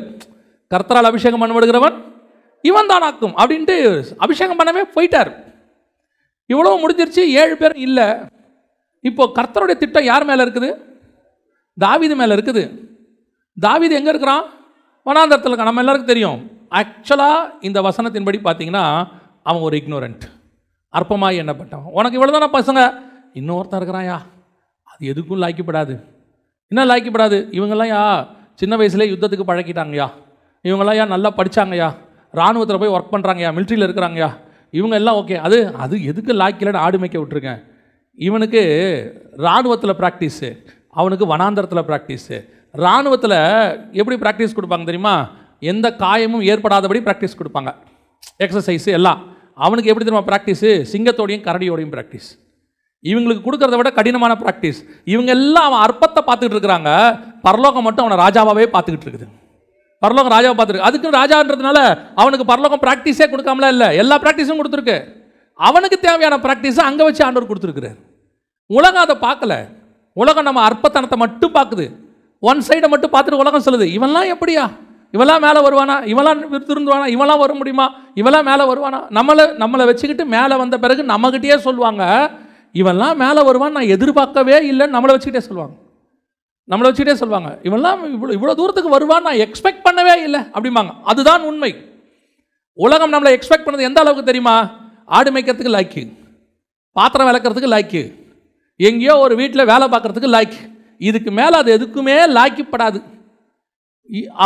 கர்த்தரால் அபிஷேகம் பண்ணப்படுகிறவன் இவன் தானாக்கும் அப்படின்ட்டு அபிஷேகம் பண்ணவே போயிட்டார். இவ்வளோ முடிஞ்சிருச்சு, 7 பேர் இல்லை. இப்போ கர்த்தருடைய திட்டம் யார் மேலே இருக்குது? தாவீது மேலே இருக்குது. தாவீது எங்கே இருக்கிறான்? வனாந்தரத்தில் இருக்கான். நம்ம எல்லாருக்கும் தெரியும். ஆக்சுவலாக இந்த வசனத்தின்படி பார்த்தீங்கன்னா அவன் ஒரு இக்னோரண்ட், அற்பமாய் எண்ணப்பட்டவன். உனக்கு இவ்வளோ தானே பசங்க, இன்னொருத்தன் இருக்கிறாயா, அது எதுக்கும் லாய்க்கப்படாது. என்ன லாய்க்கப்படாது? இவங்கெல்லாம் சின்ன வயசுலேயே யுத்தத்துக்கு பழக்கிட்டாங்கய்யா, இவங்கெல்லாம் நல்லா படித்தாங்கய்யா, இராணுவத்தில் போய் ஒர்க் பண்ணுறாங்கய்யா, மிலிட்ரியில் இருக்கிறாங்கய்யா, இவங்க எல்லாம் ஓகே. அது எதுக்கு லாய்க்கலன்னு ஆடு மேய்க்க விட்டுருக்கேன். இவனுக்கு இராணுவத்தில் ப்ராக்டிஸு, அவனுக்கு வனாந்தரத்தில் ப்ராக்டிஸு. இராணுவத்தில் எப்படி ப்ராக்டிஸ் கொடுப்பாங்க தெரியுமா? எந்த காயமும் ஏற்படாதபடி ப்ராக்டிஸ் கொடுப்பாங்க, எக்ஸசைஸு எல்லாம். அவனுக்கு எப்படி தெரியுமா ப்ராக்டிஸு? சிங்கத்தோடையும் கரடியோடையும் ப்ராக்டிஸ். இவங்களுக்கு கொடுக்கறத விட கடினமான ப்ராக்டிஸ். இவங்க எல்லாம் அவன் அற்பத்தை பார்த்துக்கிட்டு இருக்கிறாங்க, பரலோகம் மட்டும் அவனை ராஜாவாகவே பார்த்துக்கிட்டு இருக்குது. பரலோகம் ராஜாவை பார்த்துருக்கு. அதுக்கு ராஜான்றதுனால அவனுக்கு பரலோகம் ப்ராக்டிஸே கொடுக்காமலாம் இல்லை, எல்லா ப்ராக்டிஸும் கொடுத்துருக்கு. அவனுக்கு தேவையான ப்ராக்டிஸை அங்கே வச்சு ஆண்டவர் கொடுத்துருக்குறாரு. உலகம் அதை பார்க்கல. உலகம் நம்ம அற்பத்தனத்தை மட்டும் பார்க்குது, ஒன் சைடை மட்டும் பார்த்துட்டு உலகம் சொல்லுது, இவன்லாம் எப்படியா, இவெல்லாம் மேலே வருவானா, இவெல்லாம் திருந்துவானா, இவெல்லாம் வர முடியுமா, இவெல்லாம் மேலே வருவானா. நம்மளை வச்சுக்கிட்டு மேலே வந்த பிறகு நம்மகிட்டயே சொல்லுவாங்க, இவெல்லாம் மேலே வருவான் நான் எதிர்பார்க்கவே இல்லைன்னு நம்மளை வச்சுக்கிட்டே சொல்லுவாங்க. இவெல்லாம் இவ்வளோ தூரத்துக்கு வருவான் நான் எக்ஸ்பெக்ட் பண்ணவே இல்லை அப்படிம்பாங்க. அதுதான் உண்மை. உலகம் நம்மளை எக்ஸ்பெக்ட் பண்ணது எந்த அளவுக்கு தெரியுமா? ஆடு மேய்க்கிறதுக்கு லாய்க்கு, பாத்திரம் விளக்கிறதுக்கு லாய்க்கு, எங்கேயோ ஒரு வீட்டில் வேலை பார்க்குறதுக்கு லாய்க்கு. இதுக்கு மேலே அது எதுக்குமே லாய்க்கப்படாது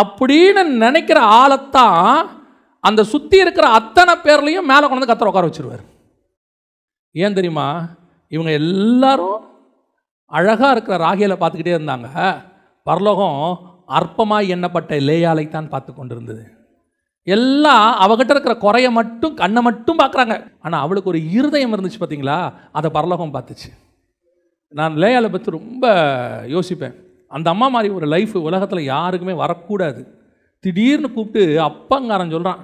அப்படின்னு நினைக்கிற ஆளைத்தான் அந்த சுற்றி இருக்கிற அத்தனை பேர்லையும் மேலே கொண்டு வந்து கர்த்தர் உட்கார வச்சிருவார். ஏன் தெரியுமா? இவங்க எல்லாரும் அழகாக இருக்கிற ராகேலை பார்த்துக்கிட்டே இருந்தாங்க. பரலோகம் அற்பமாய் எண்ணப்பட்ட லேயாளைத்தான் பார்த்து கொண்டு இருந்தது. எல்லாம் அவகிட்ட இருக்கிற குறைய மட்டும், கண்ணை மட்டும் பார்க்குறாங்க. ஆனால் அவளுக்கு ஒரு இருதயம் இருந்துச்சு பார்த்தீங்களா, அதை பரலோகம் பார்த்துச்சு. நான் லேயாலை பற்றி ரொம்ப யோசிப்பேன். அந்த அம்மா மாதிரி ஒரு லைஃப் உலகத்தில் யாருக்குமே வரக்கூடாது. திடீர்னு கூப்பிட்டு அப்பங்காரன் சொல்கிறான்.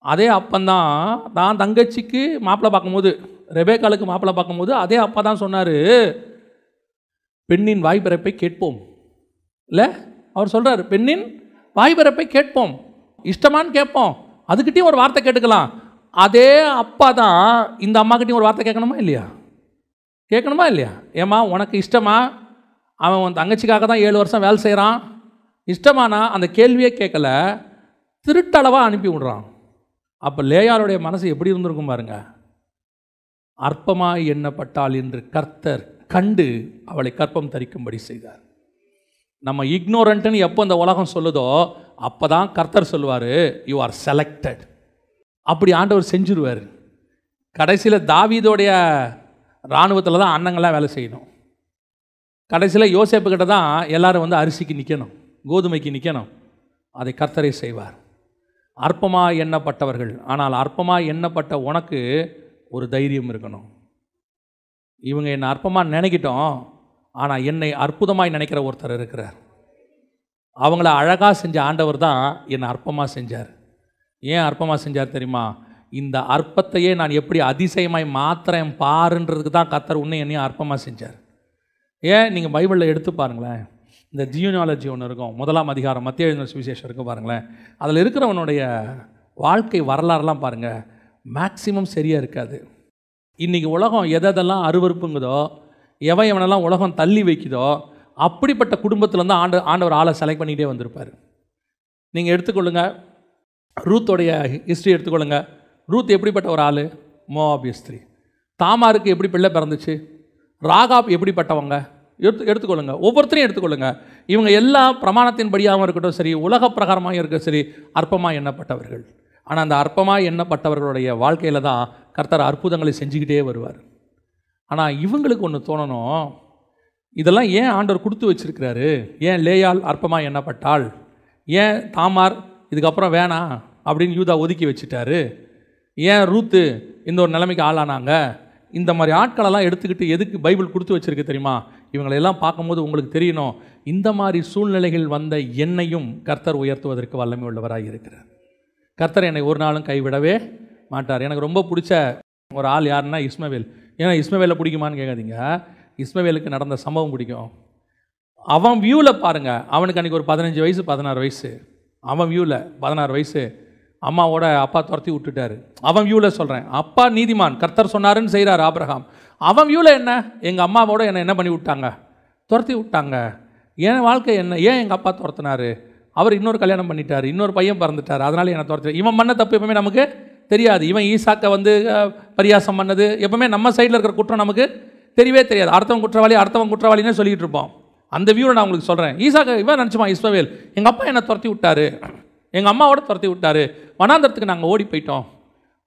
அதே அப்பந்தான் தான் தங்கச்சிக்கு மாப்பிள்ளை பார்க்கும்போது, ரெபேக்காளுக்கு மாப்பிள்ளை பார்க்கும்போது அதே அப்பா தான் சொன்னார், பெண்ணின் வாய்பிறப்பை கேட்போம். இல்லை, அவர் சொல்கிறார், பெண்ணின் வாய்பிறப்பை கேட்போம், இஷ்டமானு கேட்போம், அதுக்கிட்டையும் ஒரு வார்த்தை கேட்டுக்கலாம். அதே அப்பா தான் இந்த அம்மாக்கிட்டையும் ஒரு வார்த்தை கேட்கணுமா இல்லையா? ஏம்மா உனக்கு இஷ்டமா? அவன் உன் தங்கச்சிக்காக தான் 7 வருஷம் வேலை செய்கிறான், இஷ்டமானா அந்த கேள்வியே கேட்கல, திருட்டளவாக அனுப்பி விடுறான். அப்போ லேயாளுடைய மனசு எப்படி இருந்திருக்கும் பாருங்க. அற்பமாய் எண்ணப்பட்டாள் என்று கர்த்தர் கண்டு அவளை கற்பம் தரிக்கும்படி செய்தார். நம்ம இக்னோரண்ட்னு எப்போ இந்த உலகம் சொல்லுதோ அப்போ தான் கர்த்தர் சொல்லுவார், யூ ஆர் செலக்டட். அப்படி ஆண்டவர் செஞ்சுருவார். கடைசியில் தாவீதோடைய இராணுவத்தில் தான் அண்ணங்கள்லாம் வேலை செய்யணும். கடைசியில் யோசேப்பு கிட்ட தான் எல்லாரும் வந்து அரிசிக்கு நிற்கணும். கோதுமைக்கு நிற்கணும், அதை கர்த்தரே செய்வார். அற்பமாக எண்ணப்பட்டவர்கள், ஆனால் அற்பமாக எண்ணப்பட்ட உனக்கு ஒரு தைரியம் இருக்கணும். இவங்க என்னை அற்பமாக நினைக்கிட்டோம், ஆனால் என்னை அற்புதமாய் நினைக்கிற ஒருத்தர் இருக்கிறார். அவங்கள அழகாக செஞ்ச ஆண்டவர் தான் என்னை அற்பமாக செஞ்சார். ஏன் அற்பமாக செஞ்சார் தெரியுமா? இந்த அற்பத்தையே நான் எப்படி அதிசயமாய் மாத்திரேன் பாருன்றதுக்கு தான் கர்த்தர் உன்னை என்னையும் அற்பமாக செஞ்சார். ஏன் நீங்கள் பைபிளில் எடுத்து பாருங்களேன், இந்த ஜியோனாலஜி ஒன்று இருக்கும், 1ஆம் அதிகாரம் மத்தேயு எழுதின சுவிசேஷம் இருக்கும் பாருங்களேன். அதில் இருக்கிறவனுடைய வாழ்க்கை வரலாறுலாம் பாருங்கள், மேக்சிமம் சரியாக இருக்காது. இன்றைக்கி உலகம் எதெல்லாம் அருவருப்புங்குதோ, எவனெல்லாம் உலகம் தள்ளி வைக்குதோ, அப்படிப்பட்ட குடும்பத்திலேருந்து ஆண்டவர் ஆளை செலக்ட் பண்ணிகிட்டே வந்திருப்பார். நீங்கள் எடுத்துக்கொள்ளுங்கள், ரூத்தோடைய ஹிஸ்ட்ரி எடுத்துக்கொள்ளுங்கள். ரூத் எப்படிப்பட்ட ஒரு ஆள்? மோவாபிய ஸ்திரீ. தாமாருக்கு எப்படி பிள்ளை பிறந்துச்சு? ராகாப் எப்படிப்பட்டவங்க? எடுத்துக்கொள்ளுங்க, ஒவ்வொருத்தரையும் எடுத்துக்கொள்ளுங்க. இவங்க எல்லா பிரமாணத்தின்படியாகவும் இருக்கட்டும் சரி, உலக பிரகாரமாக இருக்க சரி, அற்பமாக எண்ணப்பட்டவர்கள். ஆனால் அந்த அற்பமாக எண்ணப்பட்டவர்களுடைய வாழ்க்கையில் தான் கர்த்தர் அற்புதங்களை செஞ்சுக்கிட்டே வருவார். ஆனால் இவங்களுக்கு ஒன்று தோணணும், இதெல்லாம் ஏன் ஆண்டவர் கொடுத்து வச்சிருக்கிறாரு? ஏன் லேயாள் அற்பமாக எண்ணப்பட்டாள்? ஏன் தாமார் இதுக்கப்புறம் வேணாம் அப்படின்னு யூதா ஒதுக்கி வச்சுட்டாரு? ஏன் ரூத்து இந்த ஒரு நிலைமைக்கு ஆளானாங்க? இந்த மாதிரி ஆட்களெல்லாம் எடுத்துக்கிட்டு எதுக்கு பைபிள் கொடுத்து வச்சிருக்கு தெரியுமா? இவங்களெல்லாம் பார்க்கும்போது உங்களுக்கு தெரியணும், இந்த மாதிரி சூழ்நிலைகள் வந்த என்னையும் கர்த்தர் உயர்த்துவதற்கு வல்லமை உள்ளவராக இருக்கிறார். கர்த்தர் என்னை ஒரு நாளும் கைவிடவே மாட்டார். எனக்கு ரொம்ப பிடிச்ச ஒரு ஆள் யாருன்னா இஸ்மவேல். ஏன்னா இஸ்மவேலை பிடிக்குமான்னு கேட்காதீங்க, இஸ்மவேலுக்கு நடந்த சம்பவம் பிடிக்கும். அவன் வியூவில் பாருங்கள், அவனுக்கு அன்றைக்கி ஒரு 15 வயசு 16 வயசு. அவன் வியூவில் 16 வயசு, அம்மாவோட அப்பா துரத்தி விட்டுட்டாரு. அவன் வியூவில் சொல்கிறேன், அப்பா நீதிமான், கர்த்தர் சொன்னாருன்னு செய்கிறார் ஆபிரகாம். அவன் வியூவில் என்ன? எங்கள் அம்மாவோட என்னை என்ன பண்ணி விட்டாங்க? துரத்தி விட்டாங்க. என் வாழ்க்கை என்ன? ஏன் எங்கள் அப்பா துரத்தினார்? அவர் இன்னொரு கல்யாணம் பண்ணிட்டார், இன்னொரு பையன் பிறந்துட்டார், அதனால் என்னை துரத்தி. இவன் பண்ண தப்பு எப்பவுமே நமக்கு தெரியாது. இவன் ஈசாக்கை பரியாசம் பண்ணது எப்பவுமே நம்ம சைடில் இருக்கிற குற்றம் நமக்கு தெரியவே தெரியாது. அடுத்தவன் குற்றவாளின்னு சொல்லிகிட்டு இருப்போம். அந்த வியூவில் நான் உங்களுக்கு சொல்கிறேன், ஈசாக்கை இவன் நினச்சிமா இஸ்மவேல் எங்கள் அப்பா என்னை துரத்தி விட்டார், எங்கள் அம்மாவோட துரத்தி விட்டார், வனாந்தரத்துக்கு நாங்கள் ஓடி போயிட்டோம்,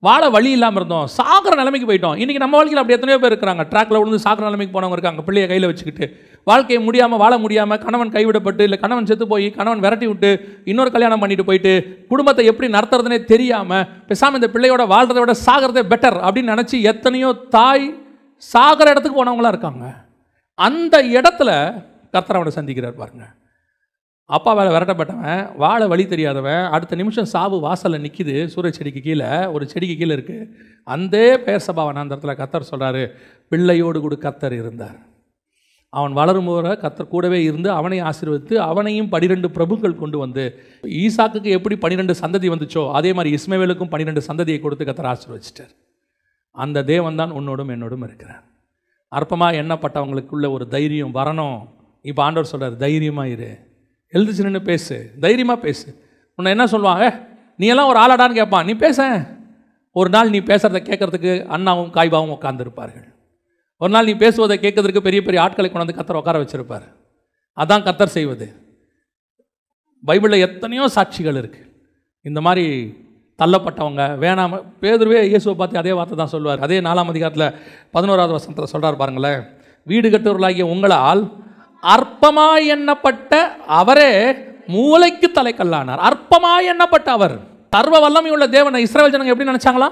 வாழ வழி இல்லாமல் இருந்தோம், சாகிற நிலைமைக்கு போயிட்டோம். இன்றைக்கி நம்ம வாழ்க்கையில் அப்படி எத்தனையோ பேர் இருக்கிறாங்க, ட்ராக்கில் விழுந்து சாகிற நிலைமைக்கு போனவங்க இருக்காங்க, பிள்ளையை கையில் வச்சுக்கிட்டு வாழ்க்கையை முடியாமல் வாழ முடியாமல், கணவன் கைவிடப்பட்டு இல்லை கணவன் செத்து போய் கணவன் விரட்டி விட்டு இன்னொரு கல்யாணம் பண்ணிட்டு போயிட்டு குடும்பத்தை எப்படி நடத்துறதுனே தெரியாமல் பேசாமல் இந்த பிள்ளையோட வாழ்கிறத விட சாகிறதே பெட்டர் அப்படின்னு நினச்சி எத்தனையோ தாய் சாகிற இடத்துக்கு போனவங்களாம் இருக்காங்க. அந்த இடத்துல கர்த்தர் அவனை சந்திக்கிறார் பாருங்க. அப்பா வேலை விரட்டப்பட்டவன், வாழ வழி தெரியாதவன், அடுத்த நிமிஷம் சாவு வாசலில் நிற்கிது, சூரிய செடிக்கு கீழே, ஒரு செடிக்கு கீழே இருக்குது. அந்த பெயர் சபாவன் அந்த இடத்துல கர்த்தர் சொல்கிறாரு, பிள்ளையோடு கூட கர்த்தர் இருந்தார். அவன் வளரும்போது கர்த்தர் கூடவே இருந்து அவனை ஆசீர்வதித்து அவனையும் 12 பிரபுக்கள் கொண்டு வந்து, ஈசாக்குக்கு எப்படி 12 சந்ததி வந்துச்சோ அதே மாதிரி இஸ்மவேலுக்கும் 12 சந்ததியை கொடுத்து கர்த்தர் ஆசீர்வதிச்சிட்டார். அந்த தேவன் தான் உன்னோடும் என்னோடும் இருக்கிறார். அற்பமாக எண்ணப்பட்டவங்களுக்குள்ள ஒரு தைரியம் வரணும். இப்போ ஆண்டவர் சொல்கிறார், தைரியமாக இரு, எழுந்துச்சு நின்று பேசு, தைரியமாக பேசு. உன்னை என்ன சொல்லுவாங்க, நீ எல்லாம் ஒரு ஆளாடான்னு கேட்பான், நீ பேச. ஒரு நாள் நீ பேசுகிறத கேட்கறதுக்கு அண்ணாவும் காய்பாவும் உட்கார்ந்துருப்பார்கள். ஒரு நாள் நீ பேசுவதை கேட்கறதுக்கு பெரிய பெரிய ஆட்களை கொண்டு வந்து கர்த்தர் உட்கார வச்சிருப்பார். அதான் கர்த்தர் செய்வது. பைபிளில் எத்தனையோ சாட்சிகள் இருக்குது. இந்த மாதிரி தள்ளப்பட்டவங்க வேணாம். பேதுருவே இயேசுவை பார்த்து அதே வார்த்தை தான் சொல்லுவார். அதே 4ஆம் அதிகாரத்தில் 11வது வசனத்தில் சொல்கிறார் பாருங்களேன், வீடு கட்டுவர்களாகிய உங்களால் அற்பமாய் எண்ணப்பட்ட அவரே மூளைக்கு தலைக்கல்லானார். அற்பமாய் எண்ணப்பட்ட அவர், சர்வ வல்லமை உள்ள தேவனை இஸ்ரவேல் ஜனங்க எப்படி நினைச்சாங்களா?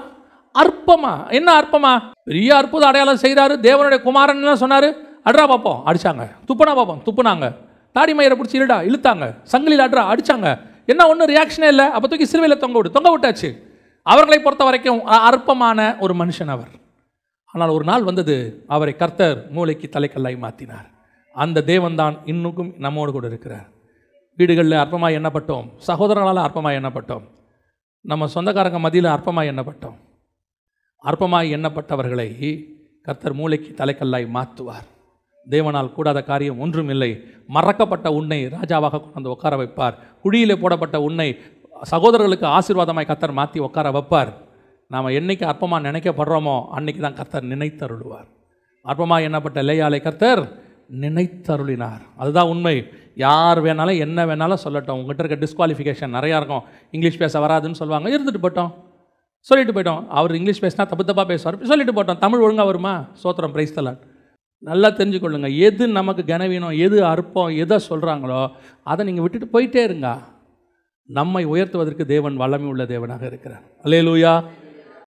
அற்பமா. என்ன அற்பமா? பெரிய அற்புத அடையாளம் செய்கிறாரு, தேவனுடைய குமாரன் சொன்னார், அட்ரா பார்ப்போம், அடிச்சாங்க. துப்புனா பார்ப்போம், துப்புனாங்க. தாடி மயிரை பிடிச்சி இழுத்தாங்க, சங்கிலியில் அட்ரா அடிச்சாங்க. என்ன ஒன்றும் ரியாக்ஷனே இல்லை. அப்போ தூக்கி சிலுவையில் தொங்க விட்டாச்சு. அவர்களை பொறுத்த வரைக்கும் அற்பமான ஒரு மனுஷன் அவர். ஆனால் ஒரு நாள் வந்தது, அவரை கர்த்தர் மூளைக்கு தலைக்கல்லாய் மாற்றினார். அந்த தேவன் தான் இன்னும் நம்மோடு கூட இருக்கிறார். வீடுகளில் அற்பமாக எண்ணப்பட்டோம், சகோதரர்களால் அற்பமாக எண்ணப்பட்டோம், நம்ம சொந்தக்காரங்க மத்தியில் அற்பமாக எண்ணப்பட்டோம். அற்பமாக எண்ணப்பட்டவர்களை கர்த்தர் மூளைக்கு தலைக்கல்லாய் மாற்றுவார். தேவனால் கூடாத காரியம் ஒன்றும் இல்லை. மறக்கப்பட்ட உன்னை ராஜாவாக கொண்டு உட்கார வைப்பார். குழியிலே போடப்பட்ட உன்னை சகோதரர்களுக்கு ஆசீர்வாதமாய் கர்த்தர் மாற்றி உட்கார வைப்பார். நாம் என்னைக்கு அற்பமாக நினைக்கப்படுறோமோ அன்னைக்கு தான் கர்த்தர் நினைத்தருளுவார். அற்பமாக எண்ணப்பட்ட லேயாளை கர்த்தர் நினைத்தருளினார். அதுதான் உண்மை. யார் வேணாலும் என்ன வேணாலும் சொல்லட்டும். உங்கள்கிட்ட இருக்க டிஸ்குவாலிஃபிகேஷன் நிறையா இருக்கும். இங்கிலீஷ் பேச வராதுன்னு சொல்லுவாங்க, இருந்துட்டு போட்டோம், சொல்லிட்டு போயிட்டோம். அவர் இங்கிலீஷ் பேசினா தப்பு தப்பாக பேசுவார், சொல்லிட்டு போட்டோம். தமிழ் ஒழுங்காக வருமா? சோத்திரம், பிரைஸ் தி லார்ட். நல்லா தெரிஞ்சுக்கொள்ளுங்க. எது நமக்கு கனவீனம், எது அற்பம், எதை சொல்கிறாங்களோ அதை நீங்கள் விட்டுட்டு போயிட்டே இருங்க. நம்மை உயர்த்துவதற்கு தேவன் வல்லமை உள்ள தேவனாக இருக்கிறார். அல்லேலூயா.